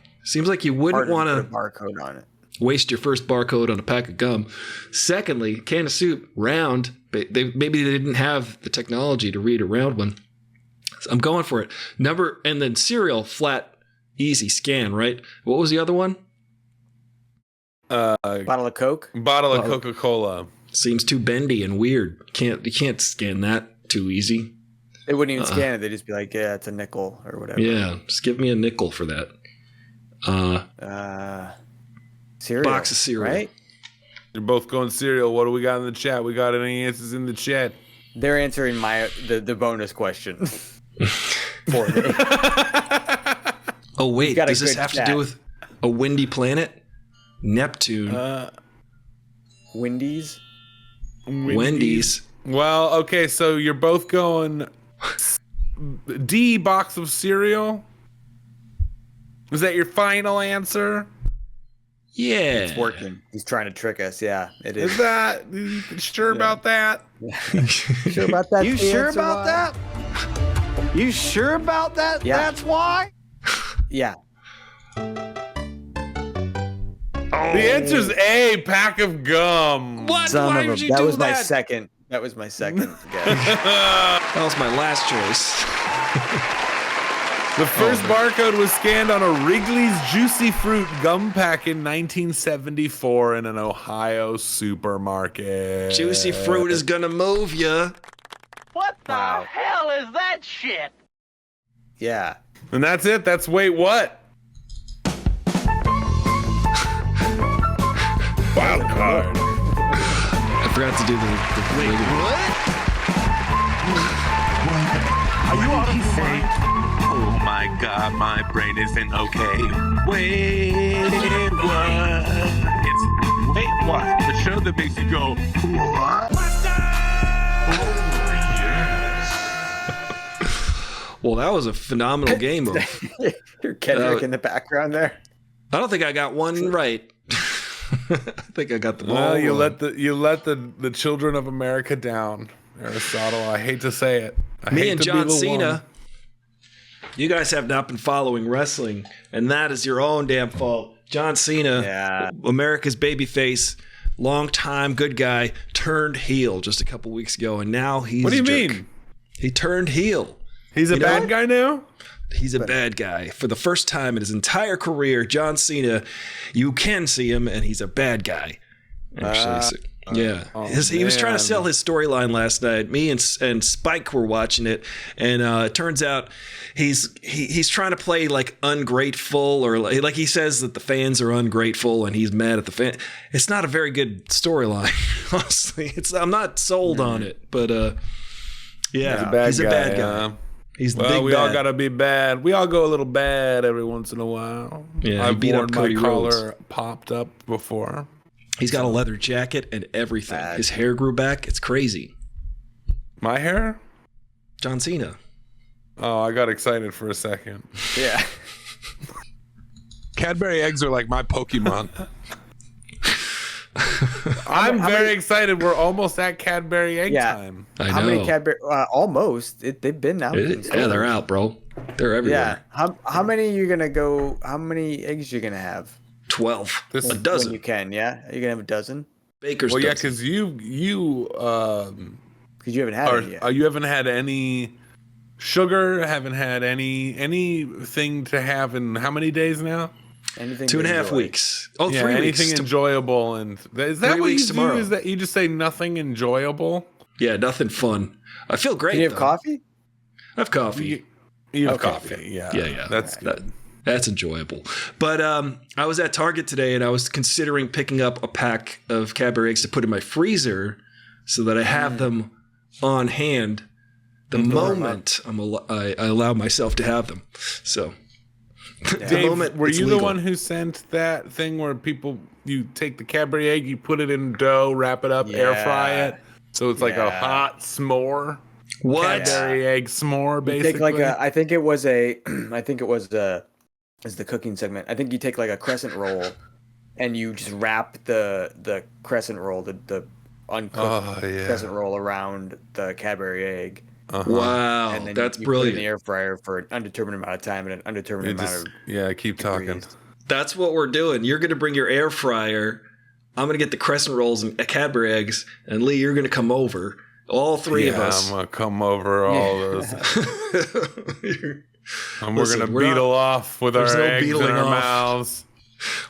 you wouldn't want to to put a barcode on it. waste your first barcode on a pack of gum. Secondly, can of soup, round. Maybe they didn't have the technology to read a round one. So I'm going for it. And then cereal, flat, easy scan, right? What was the other one? Bottle of Coke. Bottle of Coca-Cola. Seems too bendy and weird. You can't scan that too easy. They wouldn't even scan it. They'd just be like, yeah, it's a nickel or whatever. Yeah, just give me a nickel for that. Cereal. Box of cereal. Right? You're both going cereal. What do we got in the chat? We got any answers in the chat? They're answering the bonus question for me. Oh wait, does this have to do with a windy planet? Neptune. Wendy's. Wendy's. Well, okay, so you're both going D, box of cereal. Is that your final answer? Yeah. It's working. He's trying to trick us. Yeah, it is. Is that you sure about that? Sure about that? You sure about that? You sure about that? Yeah. That's why? Yeah. The answer's A, pack of gum. What? Son Why of a, would you that do was my that? second. That was my second guess. That was my last choice. The first barcode was scanned on a Wrigley's Juicy Fruit gum pack in 1974 in an Ohio supermarket. Juicy fruit is gonna move ya. What the hell is that shit? Yeah. And that's it. That's wait what? Wild card. I forgot to do the wait Are you out of your mind? Oh my god, my brain isn't okay. Wait, what? It's Wait What? The show that makes you go, what? Well, that was a phenomenal game of. You're Kendrick in the background there. I don't think I got one right. I think I got them all. Well, you wrong. let the children of America down, Aristotle. I hate to say it. Me and John Cena. You guys have not been following wrestling, and that is your own damn fault. John Cena, America's babyface, long-time good guy, turned heel just a couple weeks ago, and now he's. What do you a jerk. mean? He turned heel. He's a bad guy now? He's a bad guy. For the first time in his entire career, John Cena, you can see him, and he's a bad guy. Actually, he was trying to sell his storyline last night. Me and Spike were watching it, and it turns out he's trying to play like ungrateful, or like he says that the fans are ungrateful, and he's mad at the fan. It's not a very good storyline, honestly. I'm not sold on it, but he's a bad guy. He's the big we bad. all gotta be bad. We all go a little bad every once in a while. Yeah, I've beat worn up my Cody collar Rhodes. popped up before. He's got a leather jacket and everything. His hair grew back. It's crazy. My hair? John Cena. Oh, I got excited for a second. Yeah. Cadbury eggs are like my Pokemon. I'm very excited. We're almost at Cadbury egg time. I know. How many Cadbury? Almost. They've been out. Yeah, they're out, bro. They're everywhere. Yeah. How many are you gonna go? How many eggs are you gonna have? 12. This a dozen. When you can, yeah. Are you gonna have a dozen? Baker's Well, yeah, dozen. because you haven't had any yet. You haven't had any sugar. Haven't had anything to have in how many days now? Anything 2.5 weeks. Oh, yeah, 3 weeks. anything enjoyable, and is that 3 what weeks you tomorrow. do? Is that you just say nothing enjoyable? Yeah, nothing fun. I feel great. Do you have though. coffee? I have coffee. You have Okay. coffee. Yeah. Yeah. That's good. That's enjoyable. But I was at Target today and I was considering picking up a pack of Cadbury eggs to put in my freezer so that I have them on hand the moment I allow myself to have them. So, Dave, were you the one who sent that thing where you take the Cadbury egg, you put it in dough, wrap it up, air fry it, so it's like a hot s'more? What? Cadbury egg s'more, basically. Take I think it was is the cooking segment. I think you take like a crescent roll, and you just wrap the crescent roll, the uncooked crescent roll around the Cadbury egg. Wow, and then that's you brilliant. Put it in the air fryer for an undetermined amount of time and an undetermined amount of keep talking. That's what we're doing. You're going to bring your air fryer. I'm going to get the crescent rolls and Cadbury eggs, and Lee, you're going to come over. All three of us. I'm gonna come over all those. And we're gonna beetle off with our eggs in our mouths.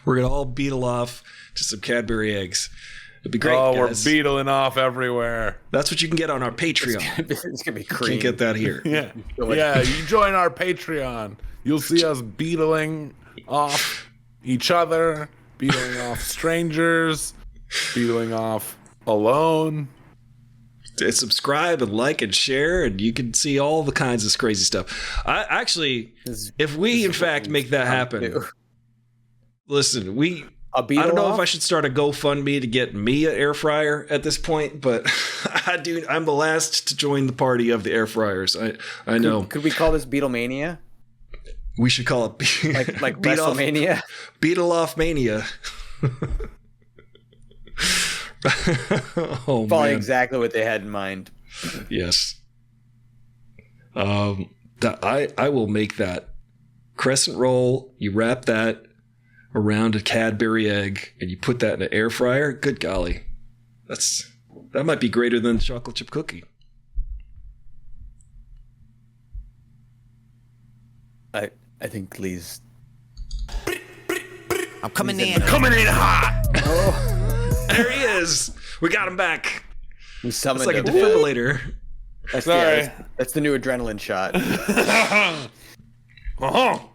We're gonna all beetle off to some Cadbury eggs. It'd be great. Oh, guys. we're beetling off everywhere. That's what you can get on our Patreon. It's gonna be You cream. can't get that here. Yeah, you join our Patreon. You'll see us beetling off each other, beetling off strangers, beetling off alone. Subscribe and like and share, and you can see all the kinds of crazy stuff. I actually, if we in fact make that happen, listen, I don't know if I should start a GoFundMe to get me an air fryer at this point, but I'm the last to join the party of the air fryers. I know. Could we call this Beatlemania? We should call it like WrestleMania? Beetle off mania. Oh, Probably man. exactly what they had in mind. Yes. I will make that crescent roll. You wrap that around a Cadbury egg and you put that in an air fryer. Good golly. That might be greater than the chocolate chip cookie. I think Lee's. I'm coming in. Coming in hot. Oh. There he is. We got him back. We It's summoned like a him. defibrillator. That's the new adrenaline shot. Well,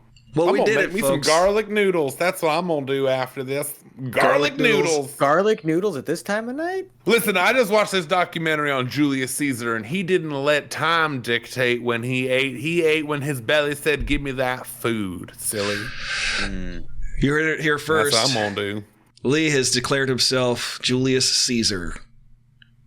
we I'm gonna did make it, me folks. some garlic noodles. That's what I'm gonna do after this. Garlic noodles. Garlic noodles at this time of night? Listen, I just watched this documentary on Julius Caesar, and he didn't let time dictate when he ate. He ate when his belly said, "Give me that food." Silly. You heard it here first. That's what I'm gonna do. Lee has declared himself Julius Caesar.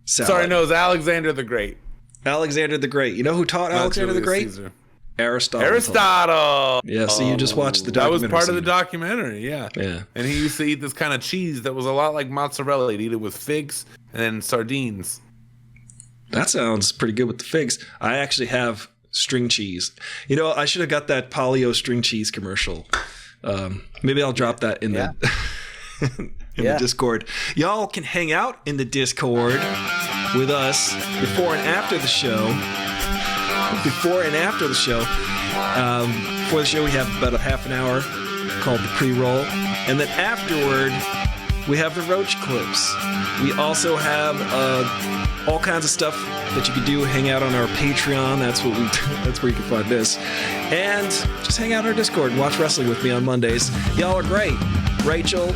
Salad. Sorry, no, it's Alexander the Great. Alexander the Great. You know who taught Not Alexander the Julius Great? Caesar. Aristotle. Aristotle. Yeah, so you just watched the That documentary. was part of the documentary, yeah. Yeah. And he used to eat this kind of cheese that was a lot like mozzarella. He'd eat it with figs and then sardines. That sounds pretty good with the figs. I actually have string cheese. You know, I should have got that Polio string cheese commercial. Maybe I'll drop that in the the Discord. Y'all can hang out in the Discord with us before and after the show. Before the show, we have about a half an hour called the pre-roll. And then afterward, we have the Roach clips. We also have all kinds of stuff that you can do. Hang out on our Patreon. That's where you can find this. And just hang out on our Discord and watch wrestling with me on Mondays. Y'all are great. Rachel,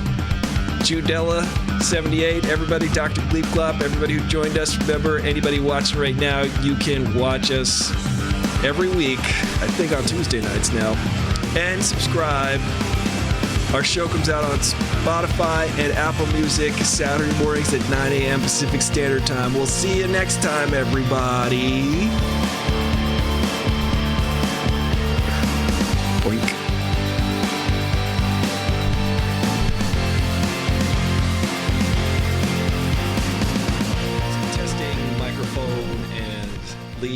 Judella78, everybody, Dr. Bleep Glop, everybody who joined us. Remember, anybody watching right now, you can watch us every week, I think on Tuesday nights now, and subscribe. Our show comes out on Spotify and Apple Music Saturday mornings at 9 a.m. Pacific Standard Time. We'll see you next time, everybody.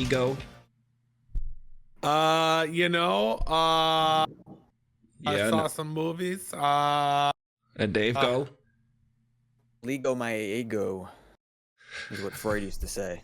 go? You know, I Yeah, saw no. some movies. And Dave go? Ligo my ego is what Freud used to say.